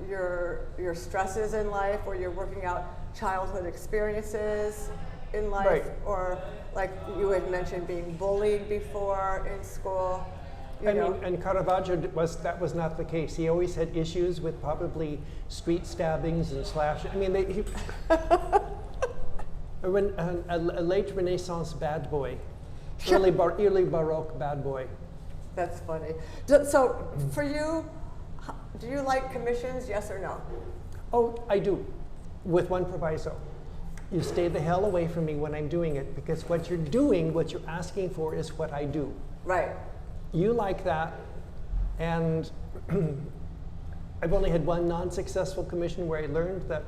your stresses in life, or you're working out childhood experiences in life, Right. or like you had mentioned being bullied before in school. And Caravaggio that was not the case. He always had issues with probably street stabbings and slashes. I mean, a late Renaissance bad boy, early Baroque bad boy. That's funny. So for you, do you like commissions, yes or no? Oh, I do, with one proviso. You stay the hell away from me when I'm doing it, because what you're asking for is what I do. Right. You like that, and I've only had one non-successful commission where I learned that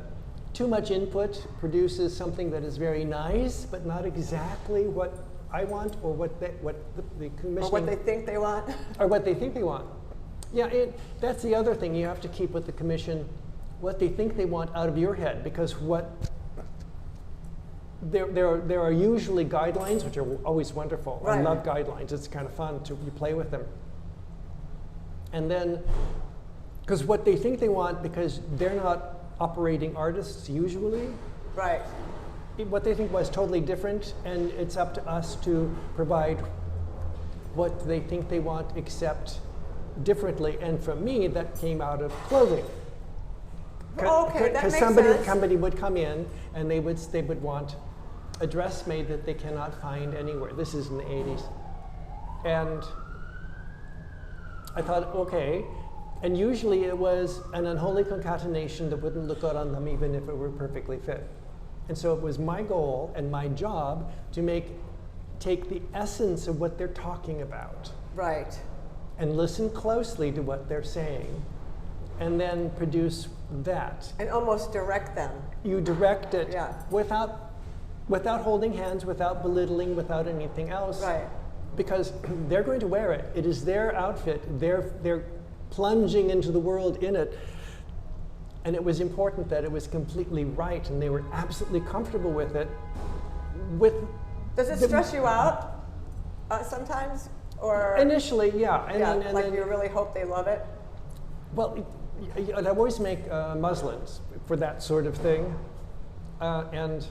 too much input produces something that is very nice, but not exactly what I want, or what the commissioning... Or what they think they want. Or what they think they want. Yeah, that's the other thing you have to keep with the commission, what they think they want out of your head, because there are usually guidelines, which are always wonderful. Right. I love guidelines. It's kind of fun to play with them. And then, because what they think they want, because they're not operating artists usually, Right. what they think was totally different, and it's up to us to provide what they think they want, except differently. And for me, that came out of clothing. Okay, that makes sense. Somebody would come in and they would want a dress made that they cannot find anywhere. This is in the 80s. And I thought, okay. And usually it was an unholy concatenation that wouldn't look good on them even if it were perfectly fit. And so it was my goal and my job to take the essence of what they're talking about. Right. And listen closely to what they're saying, and then produce that. And almost direct them. You direct it, Yeah. without holding hands, without belittling, without anything else. Right. Because they're going to wear it. It is their outfit. They're plunging into the world in it. And it was important that it was completely right, and they were absolutely comfortable with it. Does it stress you out sometimes? Or initially, yeah. and like you really hope they love it? Well, I'd always make muslins for that sort of thing. And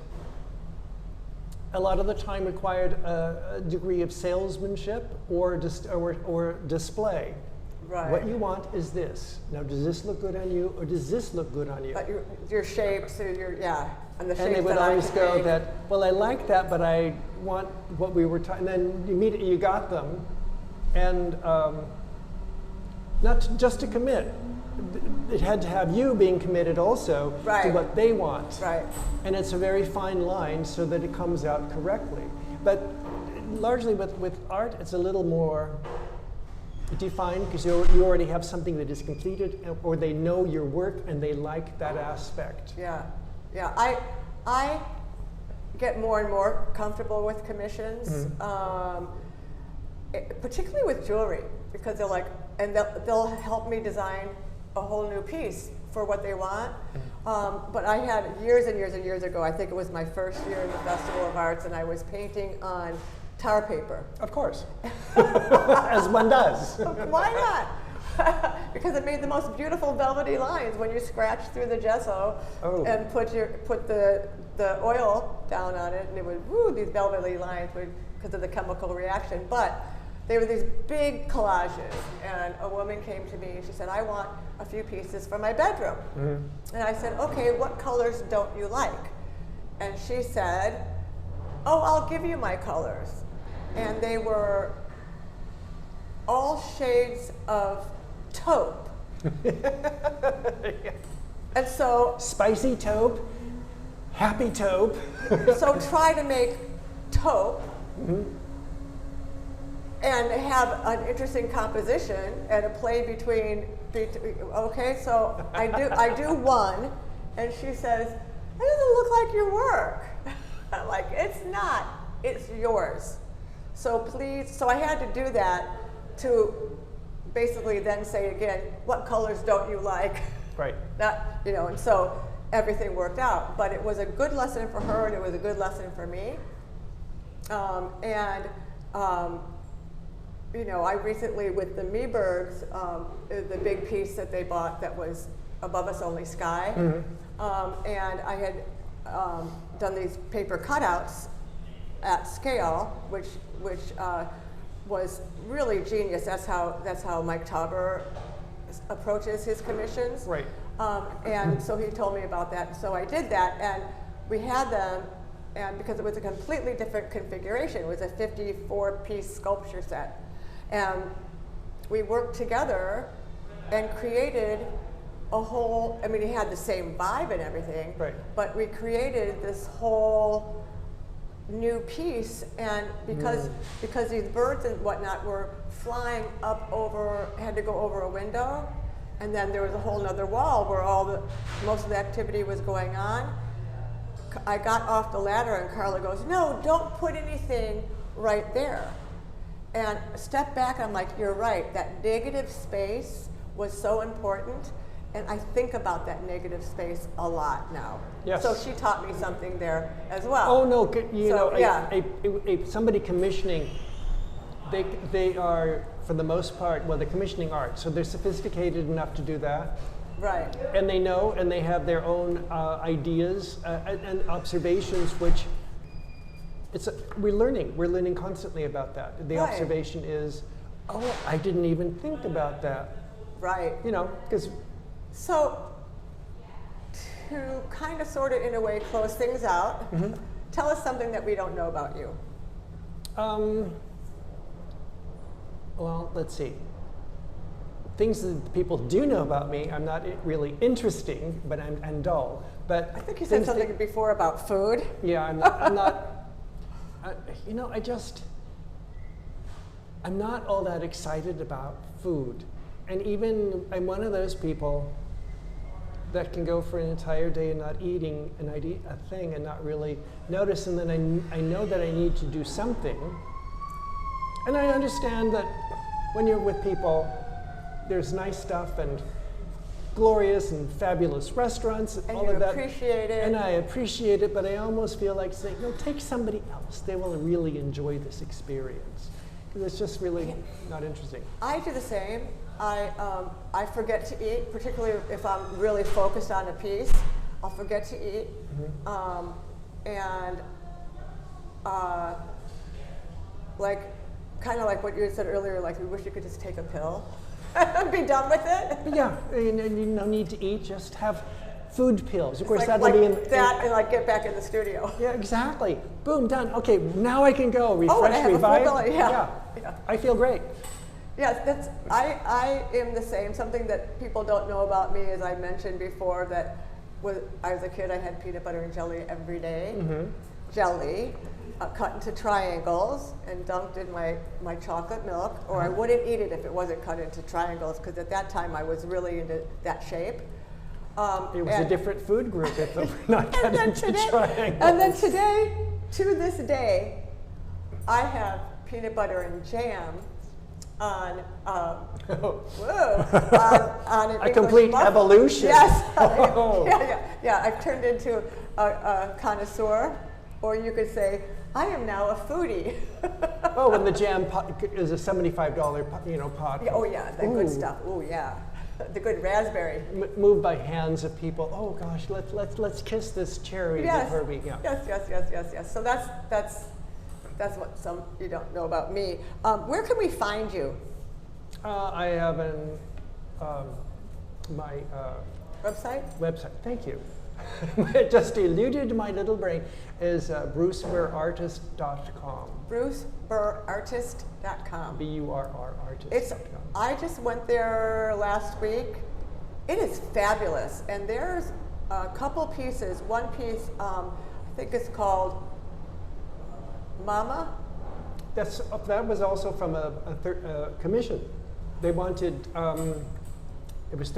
a lot of the time required a degree of salesmanship or display. Right. What you want is this. Now, does this look good on you, or does this look good on you? But your shapes, or and the shapes And they would that always I go made. that, well, I like that, but I want what we were talking. And then immediately you got them, and not just to commit. It had to have you being committed also to what they want. Right. And it's a very fine line so that it comes out correctly. But largely with art, it's a little more defined, because you already have something that is completed, or they know your work and they like that aspect. Yeah. I get more and more comfortable with commissions, particularly with jewelry, because they're like, and they'll help me design a whole new piece for what they want. But I had years and years and years ago, I think it was my first year in the Festival of Arts, and I was painting on tar paper. Of course, as one does. Why not? Because it made the most beautiful velvety lines when you scratch through the gesso and put the oil down on it, and it would, these velvety lines because of the chemical reaction. But they were these big collages, and a woman came to me and she said, I want a few pieces for my bedroom. And I said, okay, what colors don't you like? And she said, oh, I'll give you my colors. And they were all shades of taupe. And so spicy taupe, happy taupe. So try to make taupe and have an interesting composition and a play between okay, so I do one, and she says, that doesn't look like your work. I'm like, it's not, it's yours. So please, so I had to do that to basically then say again, what colors don't you like? Right. That, you know, and so everything worked out. But it was a good lesson for her, and it was a good lesson for me. You know, I recently, with the Mebergs, the big piece that they bought that was Above Us Only Sky, and I had done these paper cutouts at scale, which was really genius. That's how Mike Tauber approaches his commissions. Right. And so he told me about that. So I did that, and we had them, and because it was a completely different configuration, it was a 54-piece sculpture set. And we worked together and created a whole, I mean, he had the same vibe and everything, right. But we created this whole new piece, and because these birds and whatnot were flying up over, had to go over a window, and then there was a whole other wall where most of the activity was going on. I got off the ladder and Carla goes, no, don't put anything right there. And step back, I'm like, you're right, that negative space was so important, and I think about that negative space a lot now. Yes. So she taught me something there as well. Oh no, you So, know, yeah. Somebody commissioning, they are, for the most part, well, they're commissioning art, so they're sophisticated enough to do that. Right. And they know, and they have their own ideas and observations, which we're learning constantly about that. The Right. observation is, oh, I didn't even think about that. Right. You know, because. So, to kind of sort of, in a way, close things out, tell us something that we don't know about you. Well, let's see. Things that people do know about me, I'm not really interesting, but I'm dull. But I think you said something before about food. Yeah, I'm not you know, I'm not all that excited about food. And even, I'm one of those people that can go for an entire day and not eating, and I'd eat a thing and not really notice, and then I know that I need to do something. And I understand that when you're with people, there's nice stuff and glorious and fabulous restaurants and all of that. And you appreciate it. And I appreciate it, but I almost feel like saying, no, take somebody else. They will really enjoy this experience. Because it's just really not interesting. I do the same. I forget to eat, particularly if I'm really focused on a piece. I'll forget to eat. Like, kind of like what you said earlier, like we wish you could just take a pill and be done with it. Yeah, and you no need to eat, just have food pills. Of course, like, that'll be in that, and like get back in the studio. Yeah, exactly. Boom, done. Okay, now I can go. Refresh, I have revive. a full belly. Yeah. I feel great. Yes, I am the same. Something that people don't know about me, as I mentioned before, that when I was a kid, I had peanut butter and jelly every day. Jelly, cut into triangles and dunked in my chocolate milk, or I wouldn't eat it if it wasn't cut into triangles, because at that time I was really into that shape. It was a different food group if they were not cut into triangles. And then today, to this day, I have peanut butter and jam on on an a English complete muffin. evolution. Yes. Oh. Yeah. I've turned into a connoisseur, or you could say I am now a foodie. Oh, and the jam pot is a $75 pot. Yeah, oh yeah, the good stuff. Oh yeah, the good raspberry. Moved by hands of people. Oh gosh, let's kiss this cherry before we. Yeah. Yes. So that's what some you don't know about me. Where can we find you? I have my website. Thank you. It just eluded my little brain. Is bruceburrartist.com. bruceburrartist.com. BURR-artist.com. I just went there last week. It is fabulous, and there's a couple pieces. One piece, I think it's called Mama. That was also from a commission. They wanted, it was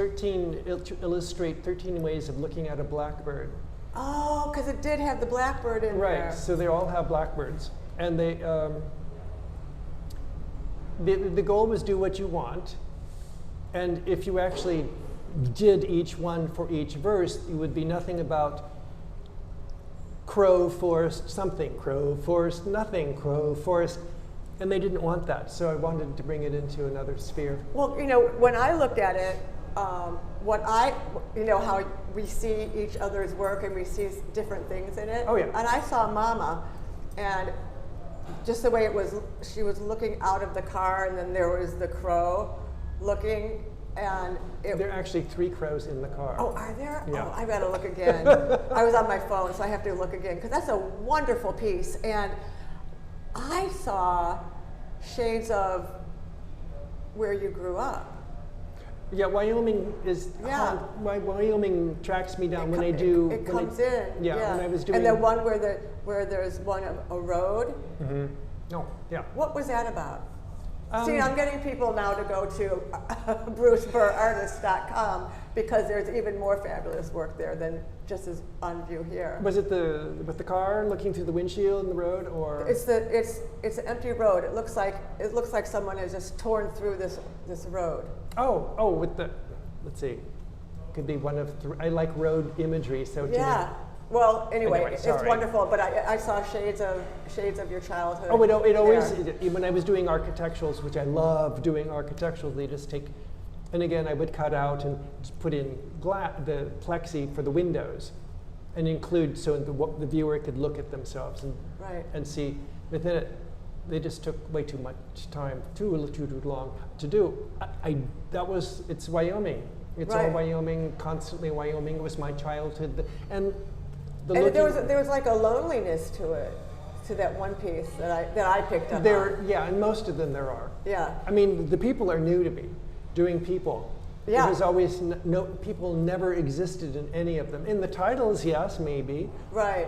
illustrate 13 ways of looking at a blackbird. Oh, because it did have the blackbird in there. Right, so they all have blackbirds. And they, the goal was do what you want, and if you actually did each one for each verse, it would be nothing about crow, forest, something, crow, forest, nothing, crow, forest, and they didn't want that, so I wanted to bring it into another sphere. Well, when I looked at it, how we see each other's work and we see different things in it. Oh, yeah. And I saw Mama, and just the way it was, she was looking out of the car, and then there was the crow looking, and there are actually 3 crows in the car. Oh, are there? Yeah. Oh, I gotta look again. I was on my phone, so I have to look again, because that's a wonderful piece. And I saw shades of where you grew up. Yeah, Wyoming is. Yeah. Wyoming tracks me down when I It do. comes in. Yeah, when I was doing. And the one where there's a road. Mm-hmm. No, yeah. What was that about? See, I'm getting people now to go to bruceburrartist.com, because there's even more fabulous work there than just as on view here. Was it with the car looking through the windshield in the road, or? It's an empty road. It looks like someone has just torn through this road. Oh, with the, let's see, could be one of I like road imagery, so Yeah. Well, anyway, it's sorry. wonderful. But I saw shades of your childhood. Oh, it always, there. when I was doing architecturals, which I love doing architecturals, they just take, and again, I would cut out and just put in the plexi for the windows, and include so the viewer could look at themselves and see within it. They just took way too much time, too long to do. It's Wyoming. It's all Wyoming, constantly Wyoming. It was my childhood, and there was like a loneliness to it, to that one piece that I picked up. Yeah, and most of them there are. Yeah. I mean, the people are new to me, doing people. Yeah. There was always people never existed in any of them. In the titles, yes, maybe. Right.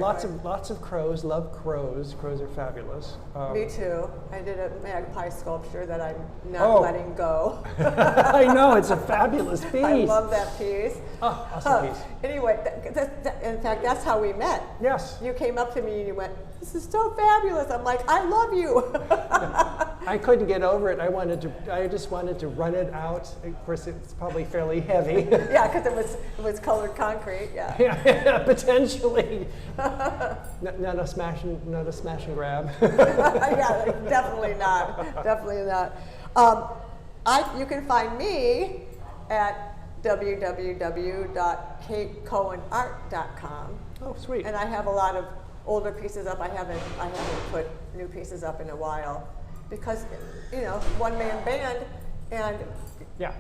Lots of crows. Love crows. Crows are fabulous. Me too. I did a Magpie Sculpture that I'm not letting go. I know, it's a fabulous piece. I love that piece. Oh, awesome piece. Anyway, in fact, that's how we met. Yes. You came up to me and you went, "This is so fabulous." I'm like, "I love you." I couldn't get over it. I just wanted to run it out. Of course, it's probably fairly heavy. Yeah, because it was colored concrete. Yeah. Yeah, potentially. Not a smash and grab. Yeah, definitely not. Definitely not. You can find me at www.katecohenart.com. Oh, sweet. And I have a lot of older pieces up. I haven't put new pieces up in a while, because one-man band, and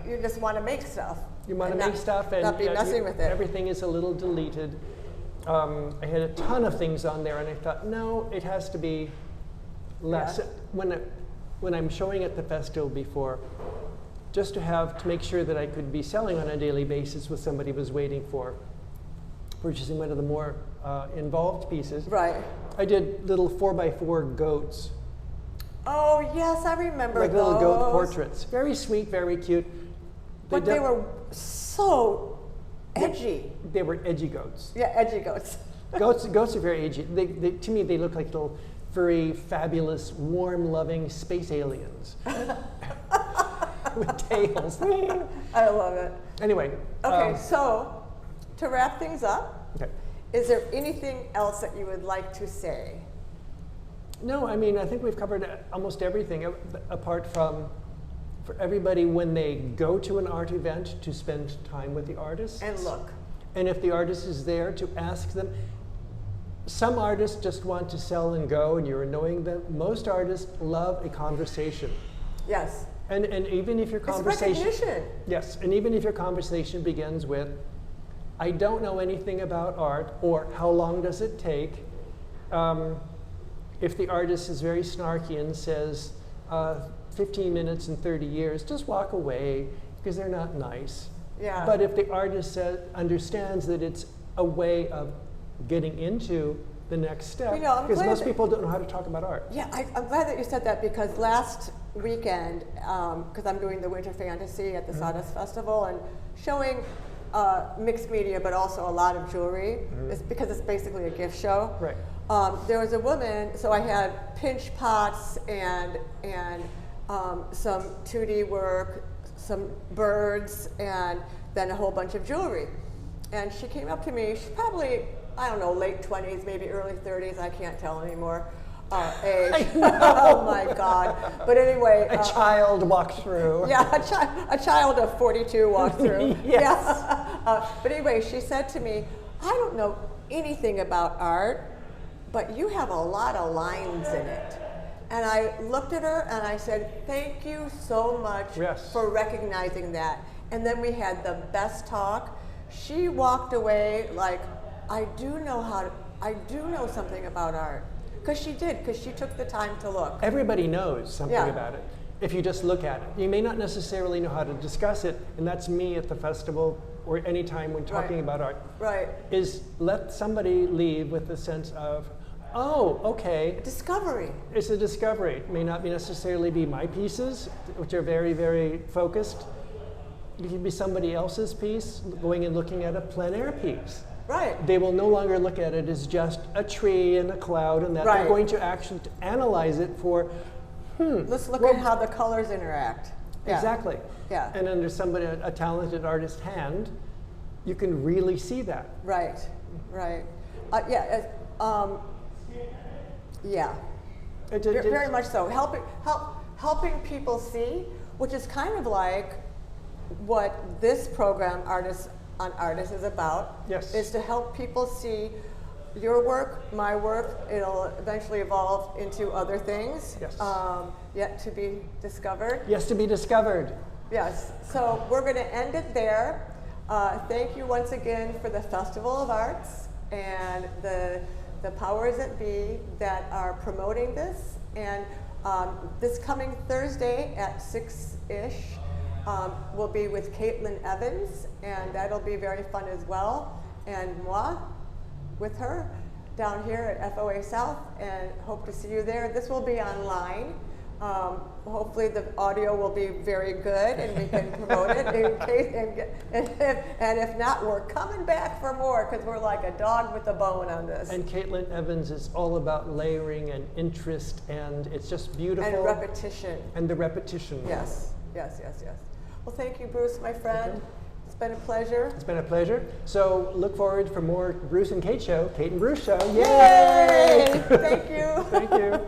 you just want to make stuff. You want to make stuff and not be messing with it. Everything is a little deleted. I had a ton of things on there, and I thought, no, it has to be less. Yeah. When I'm showing at the festival before, just to make sure that I could be selling on a daily basis, what somebody was waiting for, purchasing one of the more involved pieces. Right. I did little 4x4 goats. Oh yes, I remember like those. Little goat portraits. Very sweet, very cute. But they were so edgy. They were edgy goats. Yeah, edgy goats. Goats are very edgy. To me, they look like little furry, fabulous, warm, loving space aliens with tails. I love it. Anyway. Okay, so to wrap things up, okay. Is there anything else that you would like to say? No, I mean, I think we've covered almost everything, apart from for everybody when they go to an art event to spend time with the artists. And look. And if the artist is there, to ask them. Some artists just want to sell and go, and you're annoying them. Most artists love a conversation. Yes. And even if your conversation... It's recognition. Yes, and even if your conversation begins with, I don't know anything about art, or how long does it take? If the artist is very snarky and says 15 minutes and 30 years, just walk away, because they're not nice. Yeah. But if the artist understands that it's a way of getting into the next step, because most people don't know how to talk about art. Yeah, I'm glad that you said that, because last weekend, because I'm doing the Winter Fantasy at the Sawdust Festival and showing mixed media, but also a lot of jewelry, because it's basically a gift show. Right. There was a woman, so I had pinch pots and some 2D work, some birds, and then a whole bunch of jewelry. And she came up to me, she's probably, I don't know, late 20s, maybe early 30s, I can't tell anymore. Age. Oh my God. But anyway. A child walked through. Yeah, a child of 42 walked through. Yes. Yeah. But anyway, she said to me, I don't know anything about art, but you have a lot of lines in it. And I looked at her and I said, thank you so much for recognizing that. And then we had the best talk. She walked away like, I do know something about art. Because she did, because she took the time to look. Everybody knows something about it if you just look at it. You may not necessarily know how to discuss it, and that's me at the festival or any time when talking about art. Right. Is let somebody leave with a sense of, oh, okay. Discovery. It's a discovery. It may not necessarily be my pieces, which are very, very focused. It can be somebody else's piece, going and looking at a plein air piece. Right. They will no longer look at it as just a tree and a cloud and that. They're going to actually analyze it for, let's look at how the colors interact. Exactly. Yeah. And under somebody, a talented artist's hand, you can really see that. Right, right. Very much so. Helping people see, which is kind of like what this program, Artists on Artists, is about. Yes. Is to help people see your work, my work. It'll eventually evolve into other things. Yes. Yet to be discovered. Yes, to be discovered. Yes. So we're going to end it there. Thank you once again for the Festival of Arts and the powers that be that are promoting this. And this coming Thursday at 6-ish, we'll be with Caitlin Evans, and that'll be very fun as well. And moi with her down here at foaSOUTH, and hope to see you there. This will be online. Hopefully the audio will be very good and we can promote it in case, and if not, we're coming back for more because we're like a dog with a bone on this. And Caitlin Evans is all about layering and interest, and it's just beautiful. And repetition. And the repetition. Yes, yes, yes, yes. Well, thank you, Bruce, my friend. Okay. It's been a pleasure. It's been a pleasure. So look forward for more Bruce and Kate show, Kate and Bruce show. Yay! Thank you. Thank you.